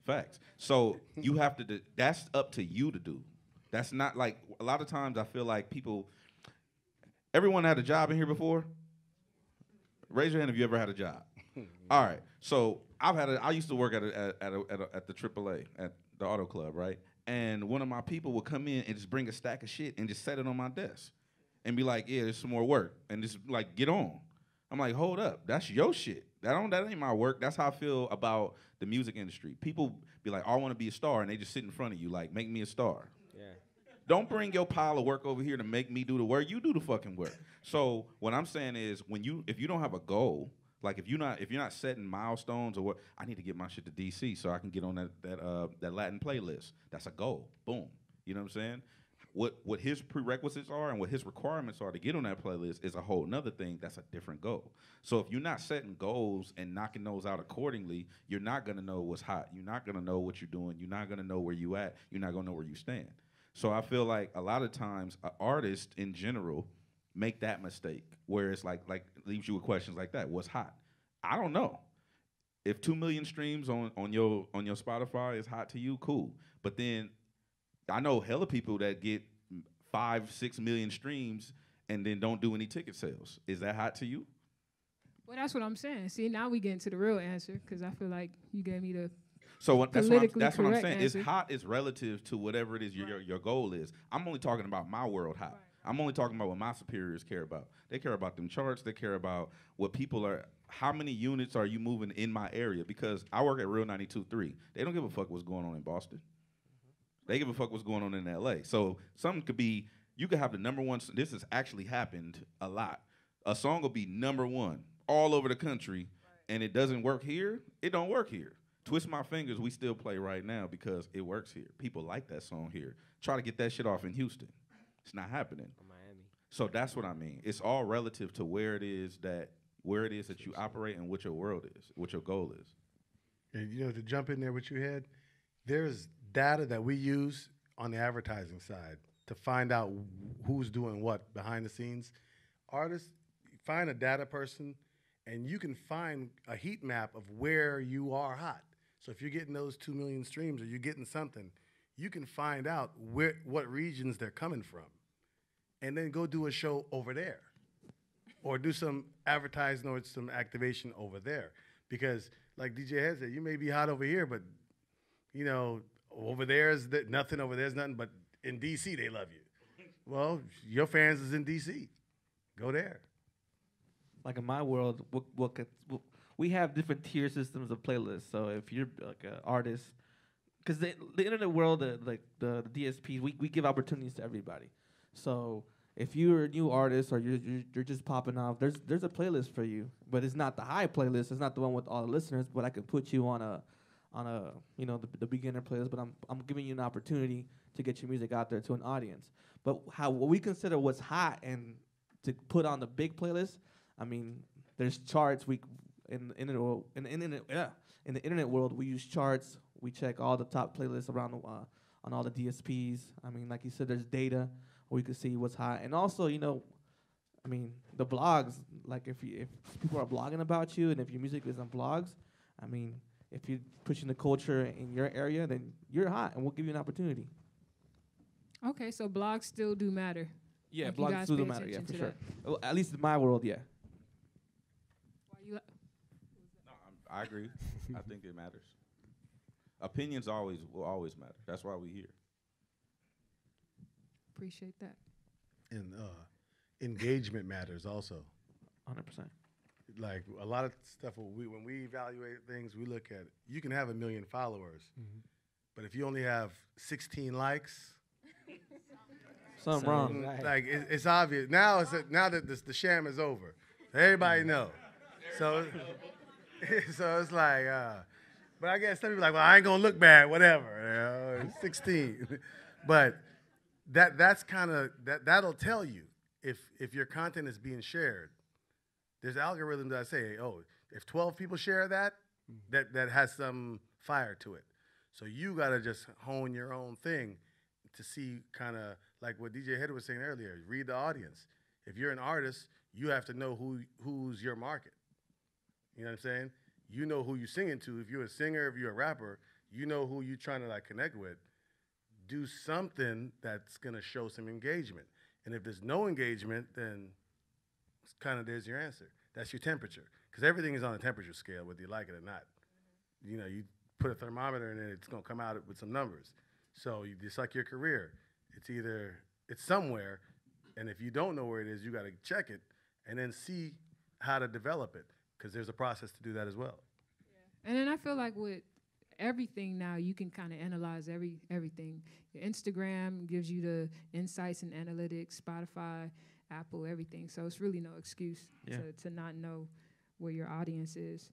Facts. So you have to. That's up to you to do. That's not like a lot of times I feel like people. Everyone had a job in here before? Raise your hand if you ever had a job. All right. So I used to work at the AAA at the Auto Club, right? And one of my people would come in and just bring a stack of shit and just set it on my desk, and be like, "Yeah, there's some more work," and just like get on. I'm like, hold up, that's your shit. That ain't my work. That's how I feel about the music industry. People be like, oh, I want to be a star, and they just sit in front of you like, make me a star. Yeah. Don't bring your pile of work over here to make me do the work. You do the fucking work. So what I'm saying is, if you don't have a goal, like if you're not setting milestones or what, I need to get my shit to DC so I can get on that Latin playlist. That's a goal. Boom. You know what I'm saying? What his prerequisites are and what his requirements are to get on that playlist is a whole nother thing. That's a different goal. So if you're not setting goals and knocking those out accordingly, you're not gonna know what's hot. You're not gonna know what you're doing. You're not gonna know where you at. You're not gonna know where you stand. So I feel like a lot of times artists in general make that mistake where it's like leaves you with questions like that. What's hot? I don't know. If 2 million streams on your Spotify is hot to you, cool. But then I know hella people that get 5-6 million streams and then don't do any ticket sales. Is that hot to you? Well, that's what I'm saying. See, now we get into the real answer because I feel like you gave me the that's what I'm saying. Answer. It's hot is relative to whatever it is your goal is. I'm only talking about my world hot. Right. I'm only talking about what my superiors care about. They care about them charts. They care about what people are. How many units are you moving in my area? Because I work at Real 92.3. They don't give a fuck what's going on in Boston. They give a fuck what's going on in LA. So something could be, you could have the number one, this has actually happened a lot. A song will be number one all over the country, and it doesn't work here, it don't work here. Twist My Fingers, we still play right now because it works here. People like that song here. Try to get that shit off in Houston. It's not happening. Or Miami. So that's what I mean. It's all relative to where it is that you operate and what your world is, what your goal is. And to jump in there with your head, there's data that we use on the advertising side to find out who's doing what behind the scenes. Artists, find a data person, and you can find a heat map of where you are hot. So if you're getting those 2 million streams or you're getting something, you can find out what regions they're coming from, and then go do a show over there, or do some advertising or some activation over there. Because like DJ Head said, you may be hot over here, but over there's nothing. Over there's nothing. But in DC, they love you. Well, your fans is in DC. Go there. Like in my world, we have different tier systems of playlists. So if you're like an artist, because the internet world, the DSPs, we give opportunities to everybody. So if you're a new artist or you're just popping off, there's a playlist for you, but it's not the high playlist. It's not the one with all the listeners. But I could put you on on a the beginner playlist, but I'm giving you an opportunity to get your music out there to an audience. But what we consider what's hot and to put on the big playlist, I mean, there's charts. In the internet world, we use charts. We check all the top playlists around on all the DSPs. I mean, like you said, there's data where we can see what's hot, and also, I mean, the blogs. Like if people are blogging about you, and if your music is on blogs, I mean, if you're pushing the culture in your area, then you're hot, and we'll give you an opportunity. Okay, so blogs still do matter. Yeah, Like, you blogs guys still do pay matter. Yeah, attention for to sure. that. Well, at least in my world, yeah. Why you I agree. I think it matters. Opinions will always matter. That's why we're here. appreciate that? And engagement matters also. 100%. Like a lot of stuff, when we evaluate things, we look at, you can have 1 million followers, but if you only have 16 likes, something wrong. Like it's obvious now. Now that the sham is over, everybody know. So it's like, but I guess some people are like, well, I ain't gonna look bad, whatever. 16, but that's kind of that'll tell you if your content is being shared. There's algorithms that say, oh, if 12 people share that has some fire to it. So you gotta just hone your own thing to see kind of like what DJ Head was saying earlier. Read the audience. If you're an artist, you have to know who's your market. You know what I'm saying? You know who you're singing to. If you're a singer, if you're a rapper, you know who you're trying to like connect with. Do something that's gonna show some engagement. And if there's no engagement, then it's kind of there's your answer. That's your temperature. Because everything is on a temperature scale, whether you like it or not. You know, you put a thermometer in it, it's gonna come out with some numbers. So just like your career, it's somewhere, and if you don't know where it is, you gotta check it and then see how to develop it. Because there's a process to do that as well. Yeah. And then I feel like with everything now, you can kind of analyze everything. Your Instagram gives you the insights and analytics, Spotify, Apple, everything. So it's really no excuse to not know where your audience is.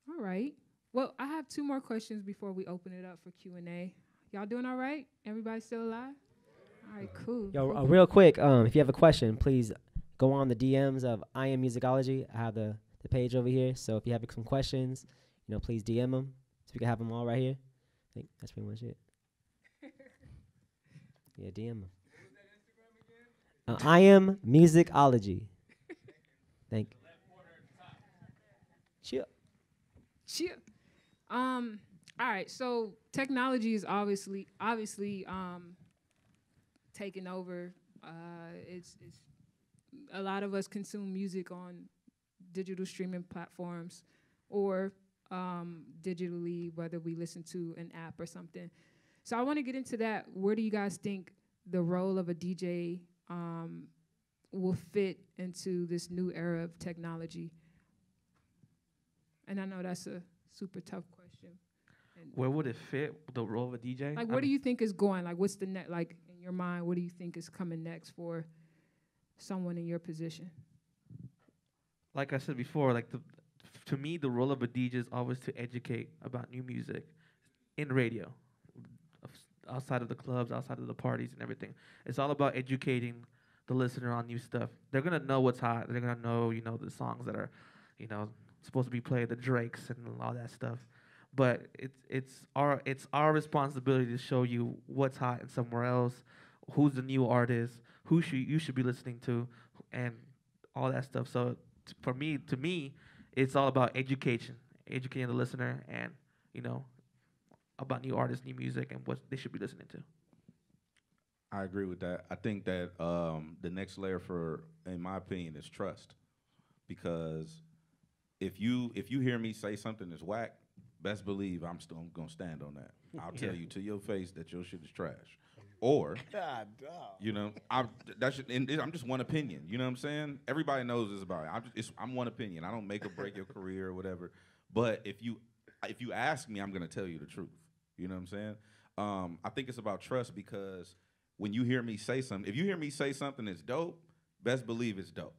All right. Well, I have 2 more questions before we open it up for Q&A. Y'all doing all right? Everybody still alive? All right, cool. Yo, cool. real quick, if you have a question, please go on the DMs of I Am Musicology. I have the page over here. So if you have some questions, please DM them. So we can have them all right here. I think that's pretty much it. Yeah, DM them. I Am Musicology. Thank you. Cheer. All right, so technology is obviously taking over. It's a lot of us consume music on digital streaming platforms or digitally, whether we listen to an app or something. So I want to get into that. Where do you guys think the role of a DJ will fit into this new era of technology? And I know that's a super tough question. And Where would it fit, the role of a DJ? like, what do you think is going? Like, what's the next? Like, in your mind, what do you think is coming next for someone in your position? Like I said before, like to me, the role of a DJ is always to educate about new music in radio, outside of the clubs, outside of the parties and everything. It's all about educating the listener on new stuff. They're gonna know what's hot. They're gonna know, the songs that are, supposed to be played, the Drakes and all that stuff. But it's our responsibility to show you what's hot and somewhere else, who's the new artist, who you should be listening to, and all that stuff. So to me, it's all about educating the listener, and about new artists, new music, and what they should be listening to. I agree with that. I think that the next layer in my opinion, is trust. Because if you hear me say something that's whack, best believe I'm gonna stand on that. I'll tell you to your face that your shit is trash. Or, I'm just one opinion. You know what I'm saying? Everybody knows this about it. I'm one opinion. I don't make or break your career or whatever. But if you ask me, I'm gonna tell you the truth. You know what I'm saying? I think it's about trust, because when you hear me say something, if you hear me say something that's dope, best believe it's dope.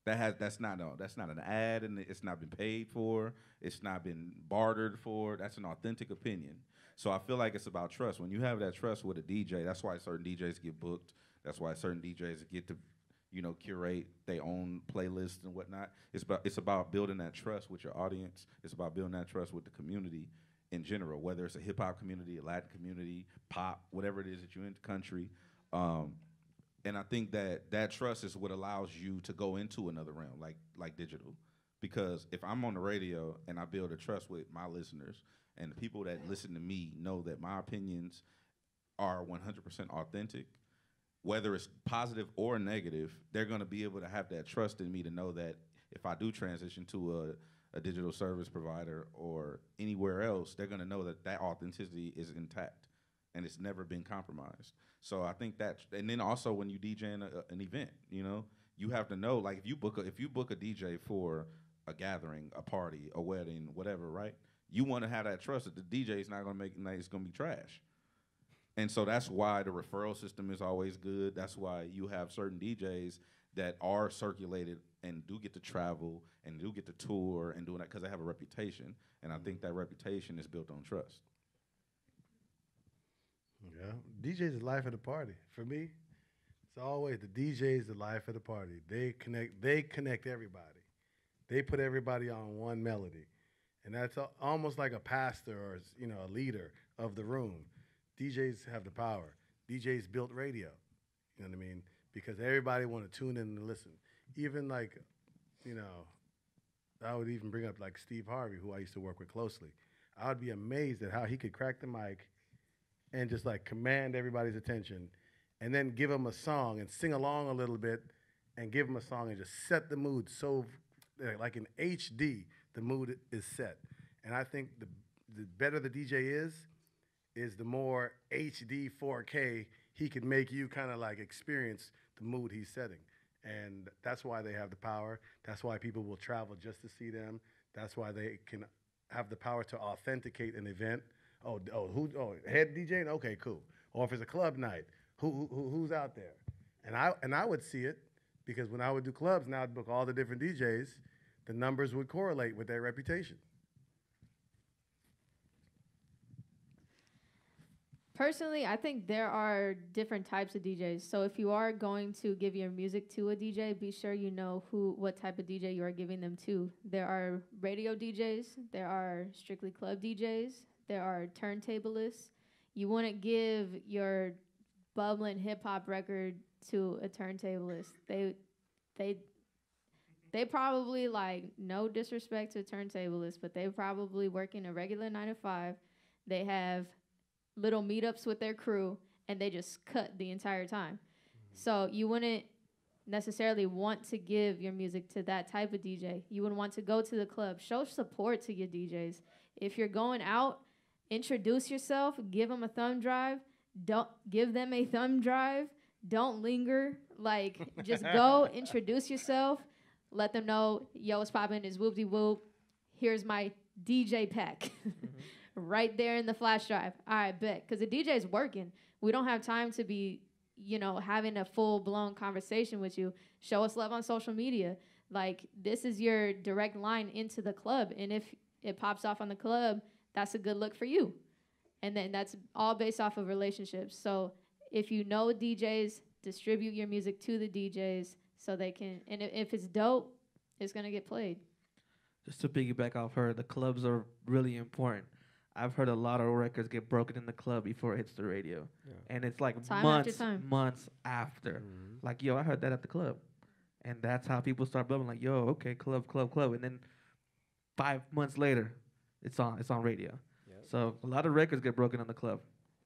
That's not an ad, and it's not been paid for. It's not been bartered for. That's an authentic opinion. So I feel like it's about trust. When you have that trust with a DJ, that's why certain DJs get booked. That's why certain DJs get to, curate their own playlists and whatnot. It's about building that trust with your audience. It's about building that trust with the community in general, whether it's a hip hop community, a Latin community, pop, whatever it is that you're in the country. And I think that trust is what allows you to go into another realm, like digital. Because if I'm on the radio and I build a trust with my listeners, and the people that listen to me know that my opinions are 100% authentic, whether it's positive or negative, they're going to be able to have that trust in me to know that if I do transition to a digital service provider or anywhere else, they're going to know that authenticity is intact and it's never been compromised. So I think that, and then also when you DJ an event, you have to know, like if you book a DJ for a gathering, a party, a wedding, whatever, right? You want to have that trust that the DJ is not going to make it's going to be trash. And so that's why the referral system is always good. That's why you have certain DJs that are circulated and do get to travel and do get to tour and doing that because they have a reputation. And I think that reputation is built on trust. Yeah, DJ's the life of the party. For me, it's always the DJ's the life of the party. They connect everybody. They put everybody on one melody. And that's almost like a pastor or a leader of the room. DJs have the power. DJs built radio, you know what I mean? Because everybody want to tune in and listen. Even like, I would even bring up like Steve Harvey, who I used to work with closely. I would be amazed at how he could crack the mic and just like command everybody's attention and then give them a song and sing along a little bit and give them a song and just set the mood so, like in HD, the mood is set. And I think the better the DJ is the more HD 4K he can make you kind of like experience the mood he's setting. And that's why they have the power. That's why people will travel just to see them. That's why they can have the power to authenticate an event. Head DJ? Okay, cool. Or if it's a club night, who's out there? And I would see it because when I would do clubs and I would book all the different DJs, the numbers would correlate with their reputation. Personally, I think there are different types of DJs. So if you are going to give your music to a DJ, be sure you know what type of DJ you are giving them to. There are radio DJs. There are strictly club DJs. There are turntablists. You wouldn't give your bubbling hip-hop record to a turntablist. They probably, like, no disrespect to turntablists, but they probably working a regular 9 to 5. They have little meetups with their crew, and they just cut the entire time. Mm-hmm. So you wouldn't necessarily want to give your music to that type of DJ. You would want to go to the club. Show support to your DJs. If you're going out, introduce yourself. Give them a thumb drive. Don't give them a thumb drive. Don't linger. Like, just go, introduce yourself. Let them know, yo, what's poppin', is whoop-de-whoop. Here's my DJ pack. Right there in the flash drive. All right, bet. Because the DJ is working. We don't have time to be, having a full-blown conversation with you. Show us love on social media. Like, this is your direct line into the club. And if it pops off on the club, that's a good look for you. And then that's all based off of relationships. So if you know DJs, distribute your music to the DJs so they can, and if it's dope, it's going to get played. Just to piggyback off her, the clubs are really important. I've heard a lot of records get broken in the club before it hits the radio. Yeah. And it's like months after. Mm-hmm. Like, yo, I heard that at the club. And that's how people start bubbling, like, yo, okay, club. And then 5 months later, it's on radio. Yep. So a lot of records get broken in the club.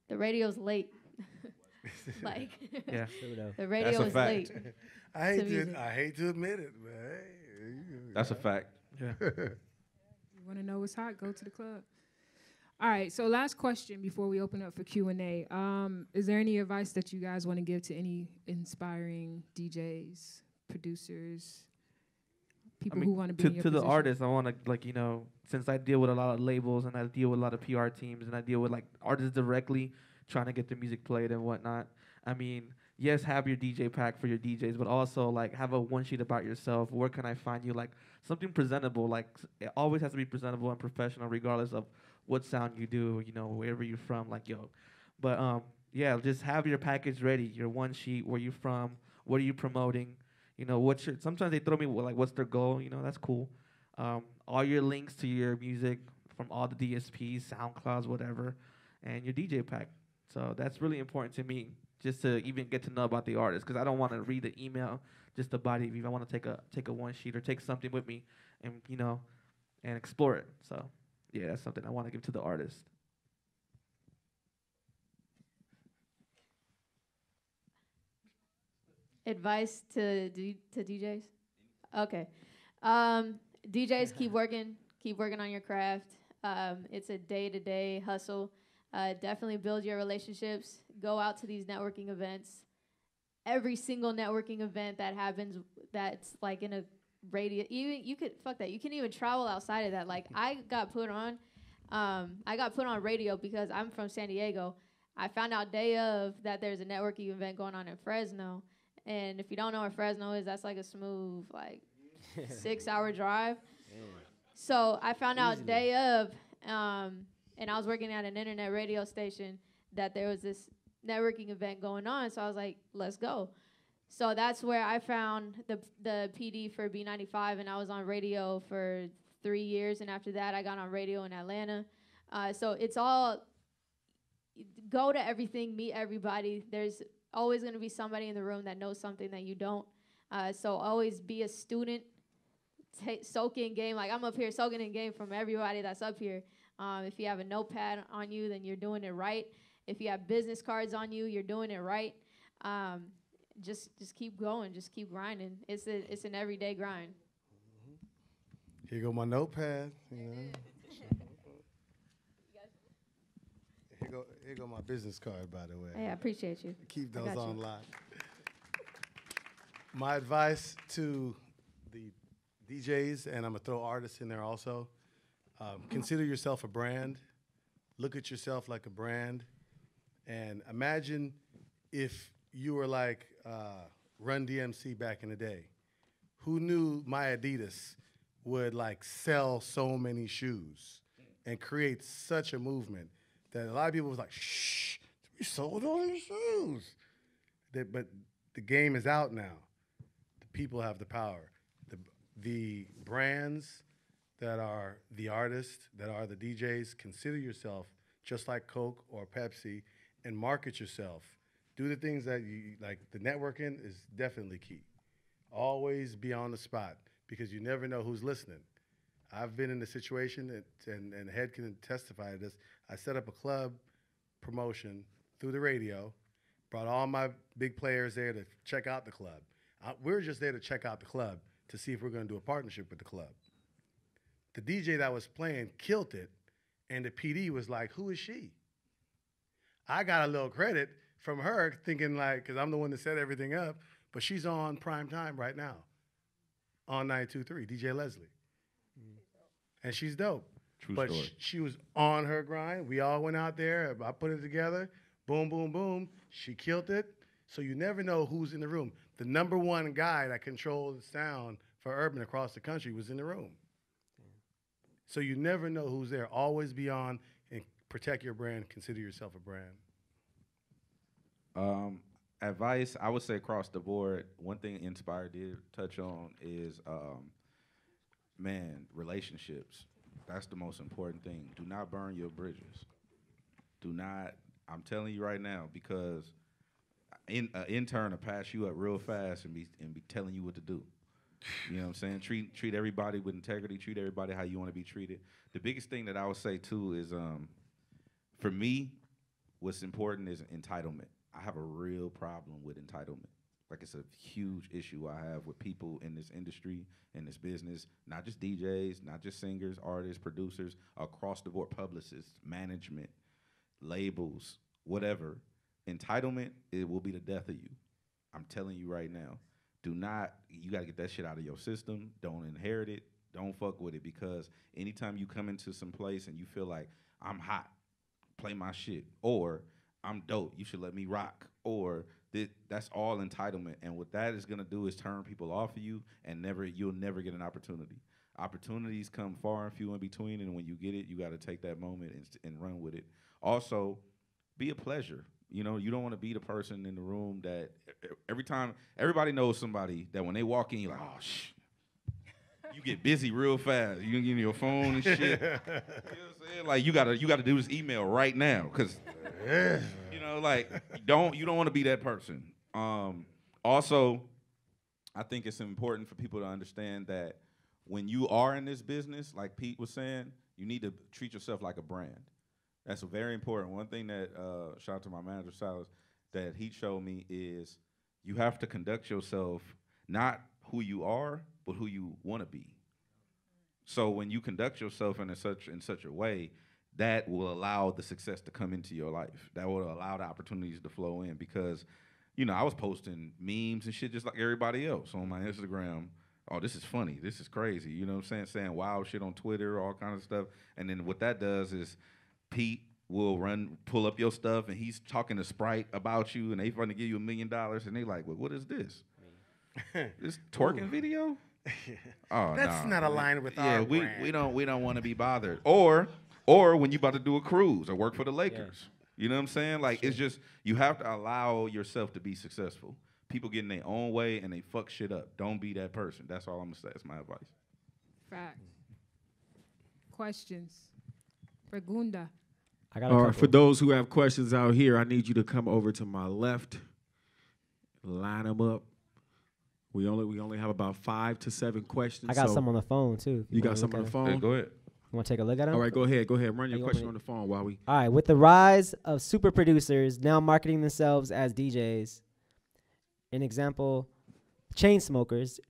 The radio's late. Like, yeah. The radio is late. I hate to admit it, but hey. That's a fact. Yeah. You want to know what's hot? Go to the club. All right, so last question before we open up for Q&A. Is there any advice that you guys want to give to any inspiring DJs, producers, people who want to be in your position? To the artists, I want to, since I deal with a lot of labels and I deal with a lot of PR teams and I deal with, artists directly trying to get their music played and whatnot, yes, have your DJ pack for your DJs, but also like have a one sheet about yourself. Where can I find you? Like something presentable. Like it always has to be presentable and professional, regardless of what sound you do. You know, wherever you're from. Like yo, but yeah, just have your package ready. Your one sheet. Where you from? What are you promoting? You know, what's your? Sometimes they throw me like, what's their goal? You know, that's cool. All your links to your music from all the DSPs, SoundClouds, whatever, and your DJ pack. So that's really important to me, just to even get to know about the artist, because I don't want to read the email just to body view. I want to take a one sheet or take something with me, and and explore it. So yeah, that's something I want to give to the artist. Advice to DJs? Okay. DJs, keep working on your craft. It's a day-to-day hustle. Definitely build your relationships. Go out to these networking events. Every single networking event that happens that's like in a radius, even you could fuck that. You can even travel outside of that. Like I got put on radio because I'm from San Diego. I found out day of that there's a networking event going on in Fresno. And if you don't know where Fresno is, that's like a smooth, like 6-hour drive. Yeah. So I found out day of, and I was working at an internet radio station, that there was this networking event going on. So I was like, let's go. So that's where I found the PD for B95, and I was on radio for 3 years. And after that, I got on radio in Atlanta. So it's all, go to everything, meet everybody. There's always going to be somebody in the room that knows something that you don't. So always be a student, soak in game. Like I'm up here soaking in game from everybody that's up here. If you have a notepad on you, then you're doing it right. If you have business cards on you, you're doing it right. Just keep going, just keep grinding. It's an everyday grind. Here go my notepad. You know. Here go my business card, by the way. Hey, I appreciate you. Keep those on lock. My advice to the DJs, and I'm going to throw artists in there also, consider yourself a brand. Look at yourself like a brand. And imagine if you were like Run DMC back in the day. Who knew my Adidas would like sell so many shoes and create such a movement that a lot of people was like, shh, we sold all these shoes. But the game is out now. The people have the power. The brands that are the artists, that are the DJs, consider yourself just like Coke or Pepsi and market yourself. Do the things that you like. The networking is definitely key. Always be on the spot because you never know who's listening. I've been in a situation, and Head can testify to this. I set up a club promotion through the radio, brought all my big players there to check out the club. We were just there to check out the club to see if we're going to do a partnership with the club. The DJ that was playing killed it, and the PD was like, who is she? I got a little credit from her thinking like, because I'm the one that set everything up, but she's on prime time right now on 92.3, DJ Leslie. And she's dope. True but story. She was on her grind. We all went out there. I put it together. Boom, boom, boom. She killed it. So you never know who's in the room. The number one guy that controlled the sound for urban across the country was in the room. So you never know who's there. Always be on and protect your brand. Consider yourself a brand. Advice, I would say across the board, one thing Inspire did touch on is, relationships. That's the most important thing. Do not burn your bridges. Do not, I'm telling you right now, because an intern will pass you up real fast and be telling you what to do. You know what I'm saying? Treat everybody with integrity. Treat everybody how you want to be treated. The biggest thing that I would say, too, is for me, what's important is entitlement. I have a real problem with entitlement. Like, it's a huge issue I have with people in this industry, in this business, not just DJs, not just singers, artists, producers, across the board, publicists, management, labels, whatever. Entitlement, it will be the death of you. I'm telling you right now. You gotta get that shit out of your system. Don't inherit it. Don't fuck with it, because anytime you come into some place and you feel like, I'm hot, play my shit, or I'm dope, you should let me rock, or That's all entitlement, and what that is gonna do is turn people off of you, and you'll never get an opportunity. Opportunities come far and few in between, and when you get it, you got to take that moment and run with it. Also, be a pleasure. You know, you don't want to be the person in the room that every time everybody knows somebody that when they walk in, you're like, oh you get busy real fast. You can get your phone and shit. You know what I'm saying? Like you gotta do this email right now, cause you know, like you don't want to be that person. Also, I think it's important for people to understand that when you are in this business, like Pete was saying, you need to treat yourself like a brand. That's very important. One thing that, shout out to my manager, Silas, that he showed me is you have to conduct yourself not who you are, but who you want to be. So when you conduct yourself in such a way, that will allow the success to come into your life. That will allow the opportunities to flow in because, you know, I was posting memes and shit just like everybody else on my Instagram. Oh, this is funny. This is crazy. You know what I'm saying? Saying wild shit on Twitter, all kinds of stuff. And then what that does is Pete will pull up your stuff, and he's talking to Sprite about you, and they trying to give you $1 million, and they like, well, what is this? This twerking video? Oh, That's not aligned with our brand. we don't want to be bothered. Or when you about to do a cruise or work for the Lakers. Yeah. You know what I'm saying? Like, it's just, you have to allow yourself to be successful. People get in their own way and they fuck shit up. Don't be that person. That's all I'm gonna say. That's my advice. Fact. Questions? Pregunda. All right, for those who have questions out here, I need you to come over to my left. Line them up. We only have about 5 to 7 questions. I got some on the phone too. You got some on the phone? Hey, go ahead. You want to take a look at them? All right, go ahead. Run your question on the phone while we. All right. With the rise of super producers now marketing themselves as DJs, an example, chain smokers,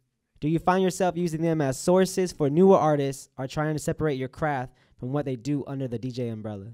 do you find yourself using them as sources for newer artists or trying to separate your craft from what they do under the DJ umbrella?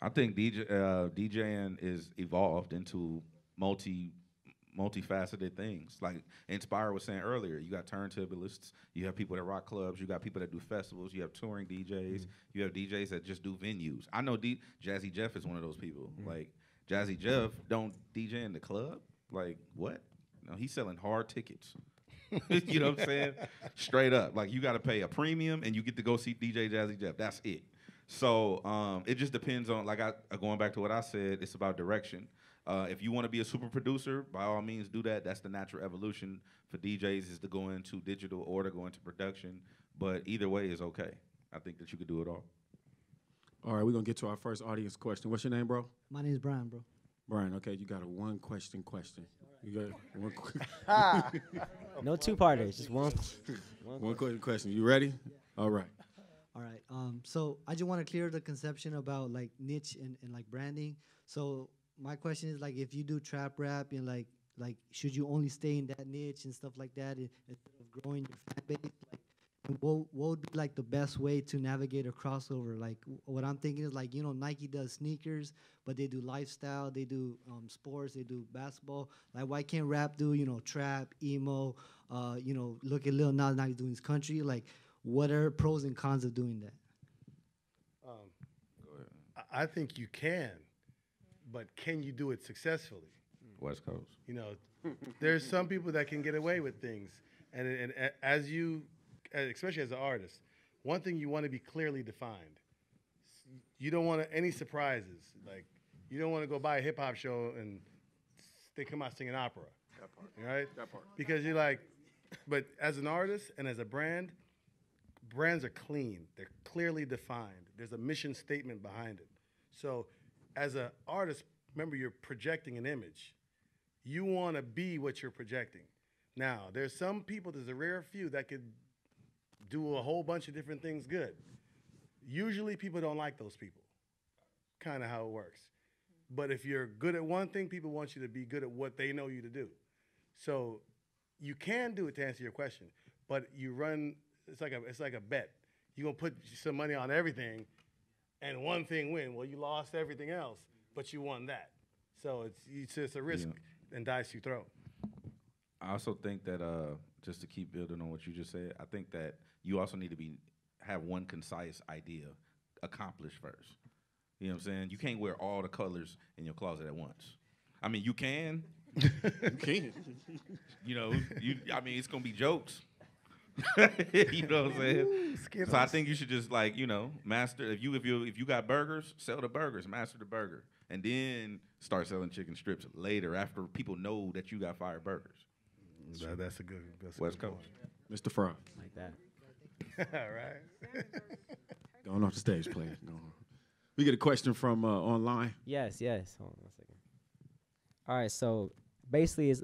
I think DJing is evolved into multifaceted things. Like Inspire was saying earlier, you got turntablists, you have people that rock clubs, you got people that do festivals, you have touring DJs, you have DJs that just do venues. I know Jazzy Jeff is one of those people. Like Jazzy Jeff don't DJ in the club. Like what? No, he's selling hard tickets. You know what I'm saying? Straight up. Like you got to pay a premium and you get to go see DJ Jazzy Jeff. That's it. So it just depends on, like, going back to what I said, it's about direction. If you want to be a super producer, by all means do that. That's the natural evolution for DJs, is to go into digital or to go into production. But either way is okay. I think that you could do it all. All right, we're going to get to our first audience question. What's your name, bro? My name is Brian, bro. Brian, okay, you got a one question. You got No two-parters, just one. One question. You ready? Yeah. All right. All right. So I just want to clear the conception about like niche and like branding. So my question is like, if you do trap rap and like should you only stay in that niche and stuff like that instead of growing your fan base? Like, and what would be like the best way to navigate a crossover? Like what I'm thinking is like, you know, Nike does sneakers, but they do lifestyle, they do sports, they do basketball. Like why can't rap do, you know, trap, emo, you know, look at Lil Nas X doing his country. Like what are pros and cons of doing that? I think you can, but can you do it successfully? West Coast. You know, there's some people that can get away with things, and as you, especially as an artist, one thing you want to be clearly defined. You don't want any surprises. Like you don't want to go buy a hip hop show and they come out singing opera. That part, right? That part. Because you're like, but as an artist and as a brand, brands are clean. They're clearly defined. There's a mission statement behind it. So as an artist, remember you're projecting an image. You want to be what you're projecting. Now, there's some people, there's a rare few that could do a whole bunch of different things good. Usually people don't like those people. Kind of how it works. But if you're good at one thing, people want you to be good at what they know you to do. So you can do it, to answer your question, but you run, it's like a bet. You're going to put some money on everything and one thing win. Well, you lost everything else, but you won that. So it's just a risk and dice you throw. I also think that just to keep building on what you just said, I think that you also need to have one concise idea accomplished first. You know what I'm saying? You can't wear all the colors in your closet at once. I mean, you can. You can. You know, I mean, it's gonna be jokes. You know what I'm saying? So I think you should just like, you know, master. If you got burgers, sell the burgers, master the burger, and then start selling chicken strips later after people know that you got fire burgers. That's a good. West Coast. Mr. Frost. Like that. All right. Going off the stage, player. Go on. We get a question from online. Yes. Hold on 1 second. All right, so basically it's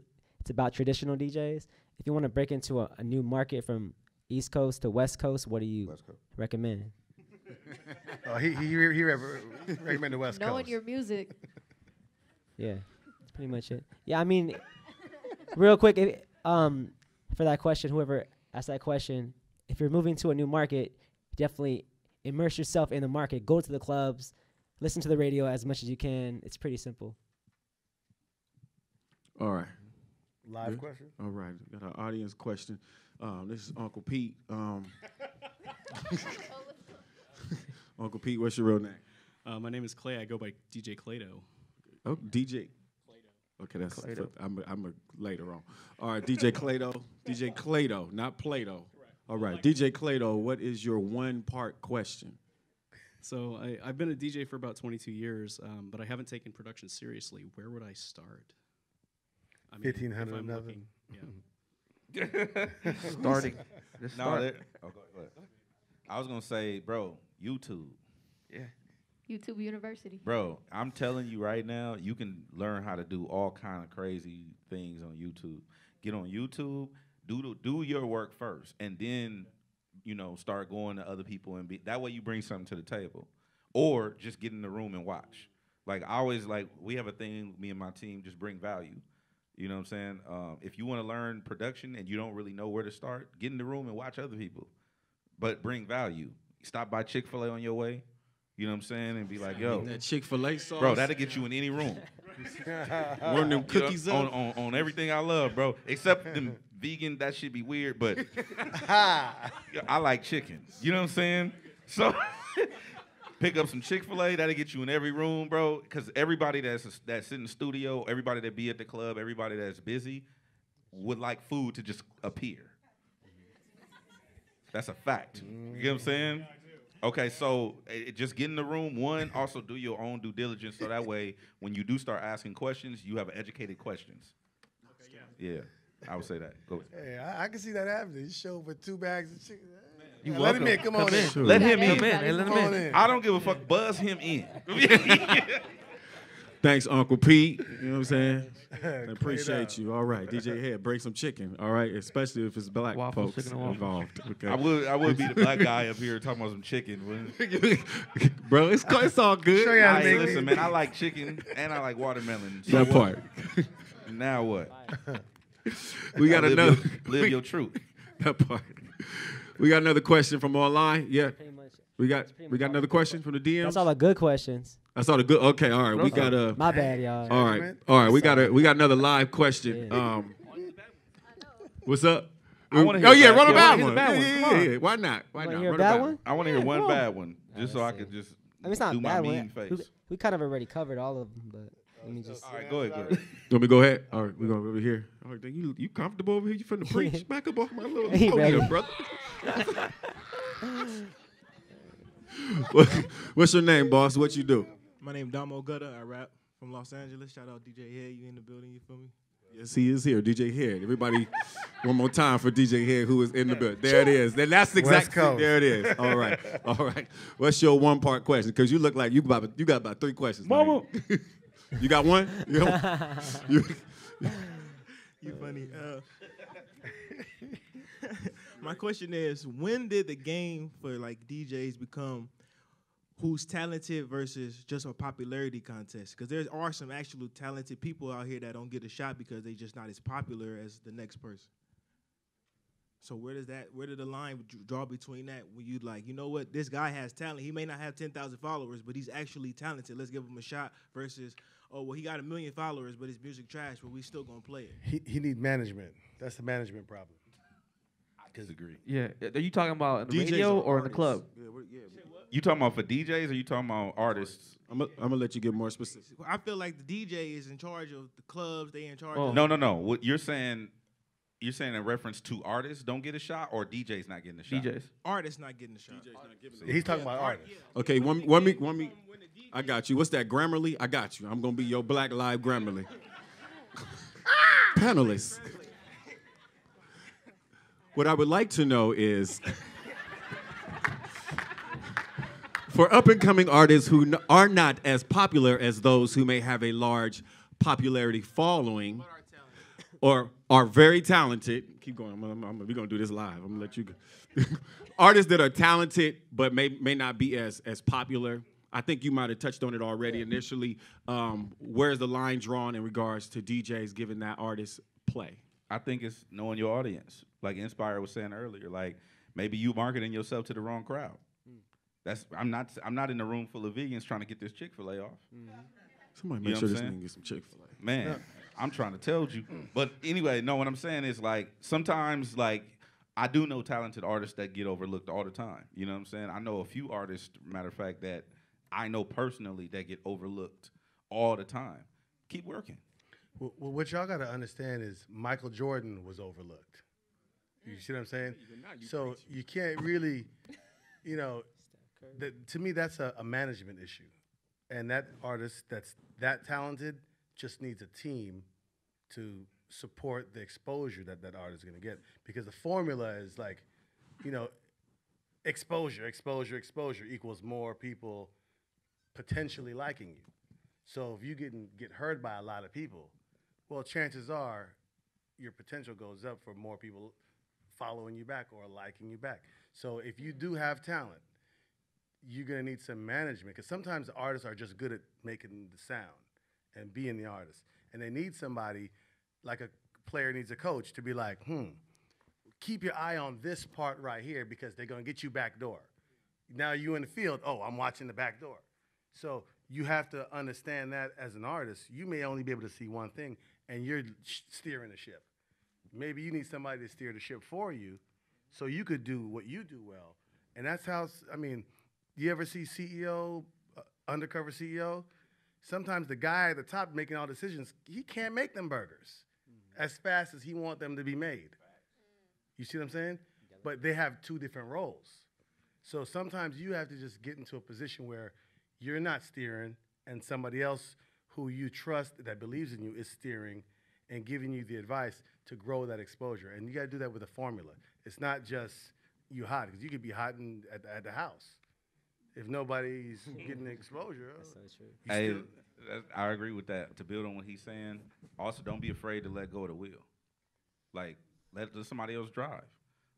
about traditional DJs. If you want to break into a new market from East Coast to West Coast, what do you recommend? Oh, he recommended West Coast. Knowing your music. Yeah, that's pretty much it. Yeah, I mean, real quick, for that question, whoever asked that question, if you're moving to a new market, definitely immerse yourself in the market. Go to the clubs, listen to the radio as much as you can. It's pretty simple. All right. Live question? All right. Got an audience question. This is Uncle Pete. Uncle Pete, what's your real name? My name is Clay. I go by DJ Clado. Oh, DJ. Okay, that's I'm later on. All right, DJ Clado. DJ Clado, not Play-Doh. All right, DJ Clado, what is your one-part question? So I've been a DJ for about 22 years, but I haven't taken production seriously. Where would I start? I mean, 1,500 if I'm nothing. looking, Starting. No, Start. go ahead. I was gonna say, bro, YouTube. Yeah. YouTube University. Bro, I'm telling you right now, you can learn how to do all kind of crazy things on YouTube. Get on YouTube, do your work first, and then, you know, start going to other people and that way you bring something to the table. Or just get in the room and watch. Like I always we have a thing, me and my team, just bring value. You know what I'm saying? If you want to learn production and you don't really know where to start, get in the room and watch other people. But bring value. Stop by Chick-fil-A on your way. You know what I'm saying? And be like, yo. That Chick-fil-A sauce. Bro, that'll get you in any room. Warm them cookies up. On everything I love, bro. Except them vegan, that should be weird, but I like chicken. You know what I'm saying? So pick up some Chick-fil-A, that'll get you in every room, bro. Because everybody that's in the studio, everybody that be at the club, everybody that's busy would like food to just appear. That's a fact. You know what I'm saying? Okay, so just get in the room. One, also do your own due diligence so that way when you do start asking questions, you have educated questions. Okay, yeah, I would say that. Go ahead. Hey, I can see that happening. You show up with 2 bags of chicken. You let him in. Come on in. Sure. Let him in. Hey, let him in. I don't give a fuck. Buzz him in. Thanks, Uncle Pete. You know what I'm saying? I Clear appreciate it you. All right, DJ Head, break some chicken. All right, especially if it's black Waffles, folks chicken and waffles. involved. Okay. I would be the black guy up here talking about some chicken. Bro, it's all good. Show you how to make Listen, man, I like chicken and I like watermelon. So That what? part. Now what? We got Live another. Live your truth. That part. We got another question from online. Yeah. Pretty much. We got another question from the DMs. That's all the good questions. That's all the good. Okay, all right. We got a. My bad, y'all. All right. We got another live question. Yeah. What's up? I wanna hear Oh yeah, a run a bad- bad one. bad one. Yeah, Come on. yeah. Why not? Why wanna not? hear a Run bad one? I want to hear one come bad on. one, just Let's so I see. could just I mean, it's not do a my bad mean one. face. We kind of already covered all of them, but let me just. All right, go ahead. Let me go ahead. All right, we're going over here. All right, then you comfortable over here? You finna preach? Back up off my little He ready. podium, brother. What's your name, boss? What you do? My name Damo Gutta. I rap from Los Angeles. Shout out DJ Head. You in the building? You feel me? Yes, he is here. DJ Head. Everybody, one more time for DJ Head, who is in the building. There it is. That's exactly. Coast. There it is. All right. All right. What's your one-part question? Because you look like you got about 3 questions. Mama. You got one? You funny. My question is, when did the game for like DJs become who's talented versus just a popularity contest? Because there are some actual talented people out here that don't get a shot because they just not as popular as the next person. So where did the line draw between that when you like, you know what, this guy has talent. He may not have 10,000 followers, but he's actually talented. Let's give him a shot versus, oh, well, he got 1 million followers, but his music trash, but we still gonna play it. He need management. That's the management problem. Disagree. Yeah. Are you talking about in the DJs radio are or in the artists. club? You talking about for DJs or you talking about artists? I'm gonna let you get more specific. I feel like the DJ is in charge of the clubs. They in charge. Oh. of No. What you're saying in reference to artists don't get a shot or DJs not getting a shot? DJs. Artists not getting the shot. He's talking about artists. Okay, one me. I got you. What's that? Grammarly? I got you. I'm gonna be your Black Live Grammarly. Panelists. What I would like to know is, for up-and-coming artists who are not as popular as those who may have a large popularity following, or are very talented. Keep going. We're gonna do this live. I'm gonna let you go. Artists that are talented but may not be as popular. I think you might have touched on it already initially. Where's the line drawn in regards to DJs giving that artist play? I think it's knowing your audience. Like Inspire was saying earlier, like maybe you marketing yourself to the wrong crowd. I'm not in a room full of vegans trying to get this Chick-fil-A off. Somebody You make know sure what this I'm nigga saying? get some Chick-fil-A. Man, I'm trying to tell you. But anyway, no, what I'm saying is like sometimes like I do know talented artists that get overlooked all the time. You know what I'm saying? I know a few artists, matter of fact, that I know personally that get overlooked all the time. Keep working. Well, what y'all got to understand is Michael Jordan was overlooked. You see what I'm saying? So you can't really, you know, to me that's a management issue. And that artist that's that talented just needs a team to support the exposure that that artist is going to get. Because the formula is like, you know, exposure equals more people potentially liking you. So if you get heard by a lot of people, well, chances are your potential goes up for more people following you back or liking you back. So if you do have talent, you're gonna need some management, because sometimes the artists are just good at making the sound and being the artist. And they need somebody, like a player needs a coach, to be like, keep your eye on this part right here because they're gonna get you back door. Now you in the field, oh, I'm watching the back door. So you have to understand that as an artist, you may only be able to see one thing and you're steering the ship. Maybe you need somebody to steer the ship for you so you could do what you do well. And that's how, I mean, you ever see CEO, undercover CEO? Sometimes the guy at the top making all decisions, he can't make them burgers as fast as he wants them to be made. You see what I'm saying? But they have two different roles. So sometimes you have to just get into a position where you're not steering and somebody else who you trust that believes in you is steering and giving you the advice to grow that exposure. And you got to do that with a formula. It's not just you hot, because you could be hot at the house. If nobody's getting the exposure. That's so true. Hey, I agree with that. To build on what he's saying, also don't be afraid to let go of the wheel. Like, let somebody else drive.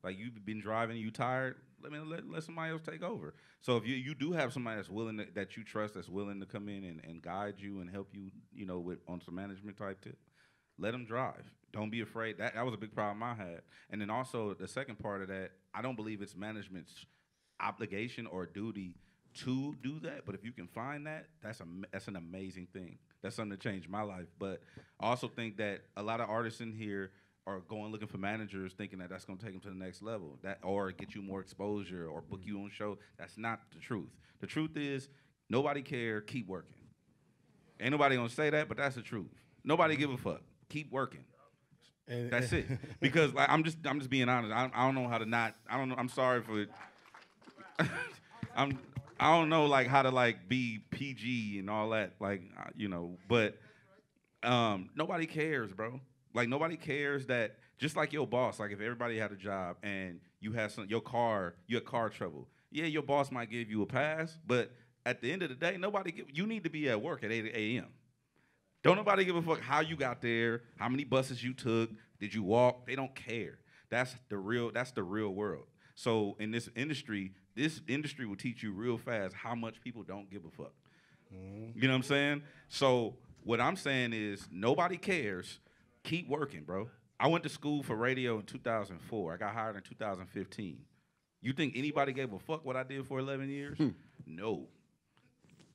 Like, you've been driving, you tired, let somebody else take over. So if you do have somebody that's willing that you trust, that's willing to come in and guide you and help you, you know, on some management type tip, let them drive. Don't be afraid. That was a big problem I had. And then also the second part of that, I don't believe it's management's obligation or duty to do that. But if you can find that, that's an amazing thing. That's something that changed my life. But I also think that a lot of artists in here are going looking for managers thinking that that's going to take them to the next level, that or get you more exposure or book you on show. That's not the truth. The truth is nobody care. Keep working. Ain't nobody going to say that, but that's the truth. Nobody give a fuck. Keep working. That's it. Because like, I'm just being honest. I don't know how to not. I don't know. I'm sorry for. I don't know like how to like be PG and all that. Like you know, but nobody cares, bro. Like nobody cares that. Just like your boss. Like if everybody had a job and you had you had car trouble. Yeah, your boss might give you a pass, but at the end of the day, you need to be at work at 8 a.m. Don't nobody give a fuck how you got there, how many buses you took, did you walk? They don't care. That's the real world. So in this industry will teach you real fast how much people don't give a fuck. You know what I'm saying? So what I'm saying is nobody cares. Keep working, bro. I went to school for radio in 2004. I got hired in 2015. You think anybody gave a fuck what I did for 11 years? No,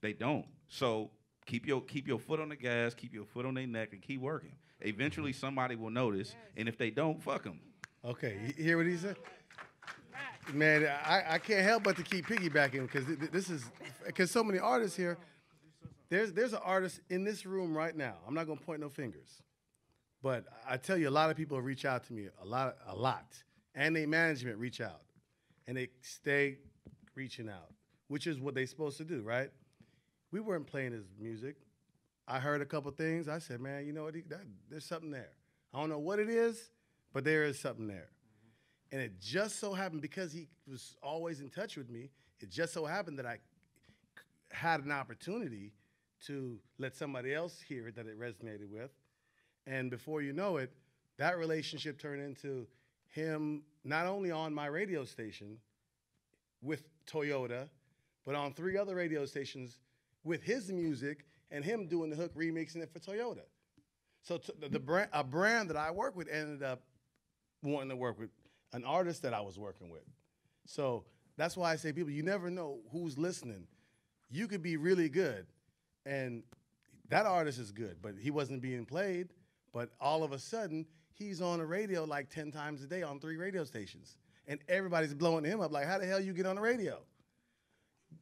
they don't. So keep your foot on the gas, keep your foot on their neck, and keep working. Eventually, somebody will notice, and if they don't, fuck them. Okay, you hear what he said? Man, I can't help but to keep piggybacking because this is because so many artists here. There's an artist in this room right now. I'm not gonna point no fingers, but I tell you, a lot of people reach out to me a lot, and their management reach out, and they stay reaching out, which is what they're supposed to do, right? We weren't playing his music. I heard a couple things. I said, man, you know what? There's something there. I don't know what it is, but there is something there. And it just so happened, because he was always in touch with me, it just so happened that I had an opportunity to let somebody else hear it that it resonated with. And before you know it, that relationship turned into him not only on my radio station with Toyota, but on 3 other radio stations with his music and him doing the hook, remixing it for Toyota. So a brand that I work with ended up wanting to work with an artist that I was working with. So that's why I say, people, you never know who's listening. You could be really good, and that artist is good, but he wasn't being played. But all of a sudden, he's on the radio like 10 times a day on 3 radio stations. And everybody's blowing him up like, how the hell you get on the radio?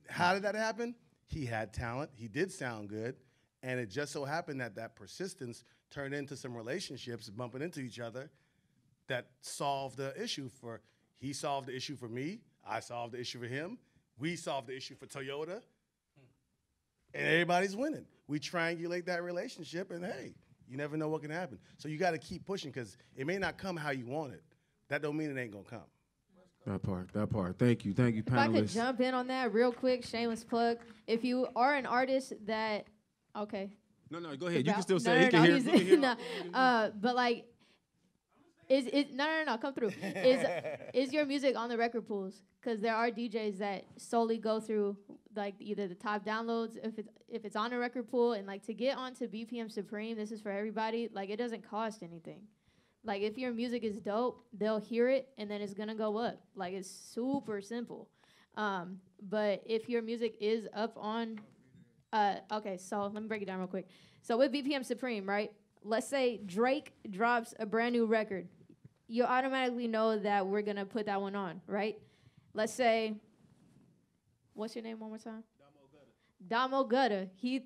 How did that happen? He had talent. He did sound good. And it just so happened that that persistence turned into some relationships bumping into each other that solved the issue for, he solved the issue for me, I solved the issue for him, we solved the issue for Toyota, and everybody's winning. We triangulate that relationship, and hey, you never know what can happen. So you gotta keep pushing, because it may not come how you want it. That don't mean it ain't gonna come. That part. Thank you, panelists. If I could jump in on that real quick, shameless plug. If you are an artist that, okay. No, go ahead. You can still say it. He can hear. No, but like, no, come through. Is your music on the record pools? Because there are DJs that solely go through like either the top downloads, if it's on a record pool, and like to get onto BPM Supreme, this is for everybody. Like, it doesn't cost anything. Like, if your music is dope, they'll hear it and then it's gonna go up. Like, it's super simple. But if your music is up on, okay, so let me break it down real quick. So with BPM Supreme, right? Let's say Drake drops a brand new record. You automatically know that we're gonna put that one on, right? Let's say, what's your name one more time? Damo Gutta. He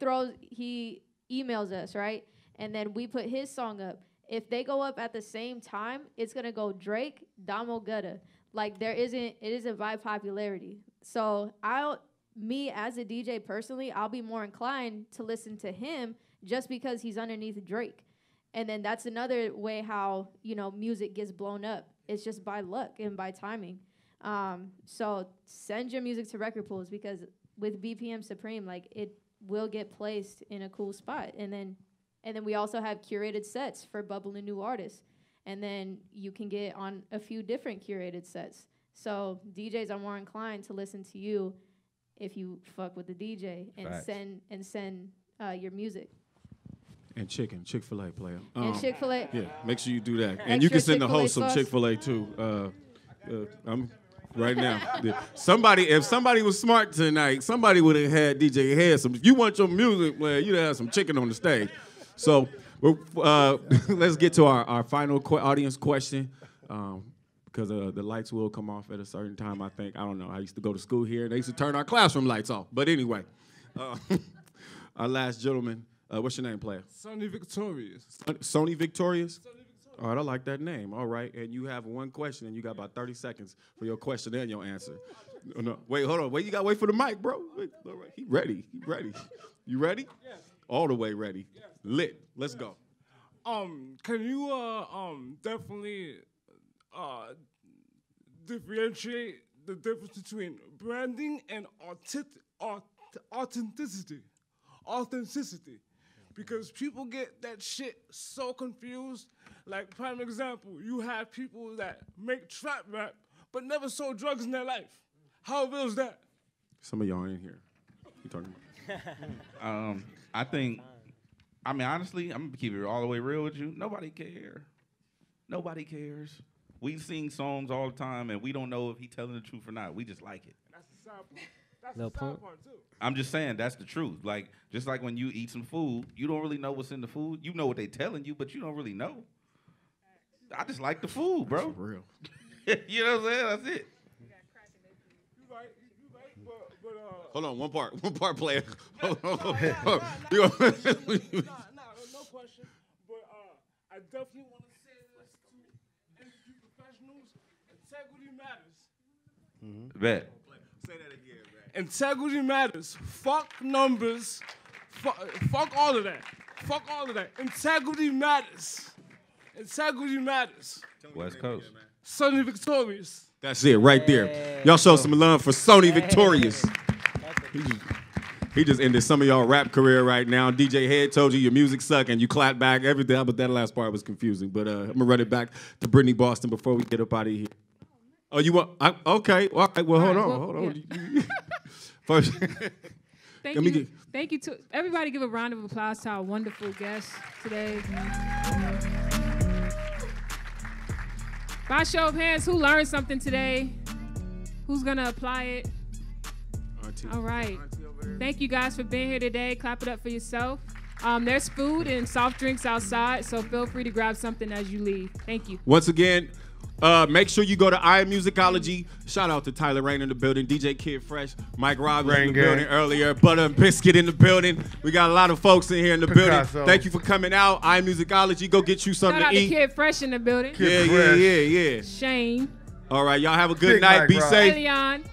emails us, right? And then we put his song up. If they go up at the same time, it's gonna go Drake, Damo Gutta. Like, it isn't by popularity. So me as a DJ personally, I'll be more inclined to listen to him just because he's underneath Drake. And then that's another way how, music gets blown up. It's just by luck and by timing. So send your music to record pools, because with BPM Supreme, like, it will get placed in a cool spot. And then we also have curated sets for bubbling new artists. And then you can get on a few different curated sets. So DJs are more inclined to listen to you if you fuck with the DJ and send your music. And Chick-fil-A player. And Chick-fil-A. Yeah, make sure you do that. And you can send the host some Chick-fil-A too. I'm right now. Yeah. If somebody was smart tonight, somebody would have had DJ Head some. If you want your music player, you'd have some chicken on the stage. So let's get to our final audience question, because the lights will come off at a certain time, I think. I don't know. I used to go to school here. They used to turn our classroom lights off. But anyway, our last gentleman, what's your name, player? Sonny Victorious. Sony Victorious? All right, I like that name. All right, and you have one question, and you got about 30 seconds for your question and your answer. No, wait, hold on. You got to wait for the mic, bro. Wait, all right. He ready. You ready? Yes. All the way ready. Yes. Lit. Let's go. Can you definitely differentiate the difference between branding and authenticity? Because people get that shit so confused. Like, prime example, you have people that make trap rap but never sold drugs in their life. How real is that? Some of y'all ain't here. You talking about? Honestly, I'm gonna keep it all the way real with you. Nobody cares. We sing songs all the time, and we don't know if he's telling the truth or not. We just like it. That's the sad part. That's the sad part, too. I'm just saying, that's the truth. Like, just like when you eat some food, you don't really know what's in the food. You know what they telling you, but you don't really know. I just like the food, bro. For real. You know what I'm saying? That's it. Hold on, one part player. Hold on. No question. But I definitely want to say this to industry professionals. Integrity matters. Bet. Say that again, man. Integrity matters. Fuck numbers. Fuck all of that. Fuck all of that. Integrity matters. Integrity matters. West Coast. Sonny Victorious. That's it right there. Y'all show some love for Sony Victorious. He just ended some of y'all rap career right now. DJ Head told you your music suck and you clap back everything, but that last part was confusing. But I'm gonna run it back to Brittany Boston before we get up out of here. Oh, you want? Okay. All right. Well, hold on. Yeah. First, Thank you to everybody. Give a round of applause to our wonderful guests today. By show of hands, who learned something today? Who's gonna apply it? All right. Thank you guys for being here today. Clap it up for yourself. There's food and soft drinks outside, so feel free to grab something as you leave. Thank you. Once again, make sure you go to Musicology. Shout out to Tyler Rain in the building, DJ Kid Fresh, Mike Robbins in the building earlier, Butter and Biscuit in the building. We got a lot of folks in here in the building. Thank you for coming out. Musicology, go get you something Shout out to eat. Kid Fresh in the building. Yeah. Shane. All right, y'all have a good night. Be safe. Leon.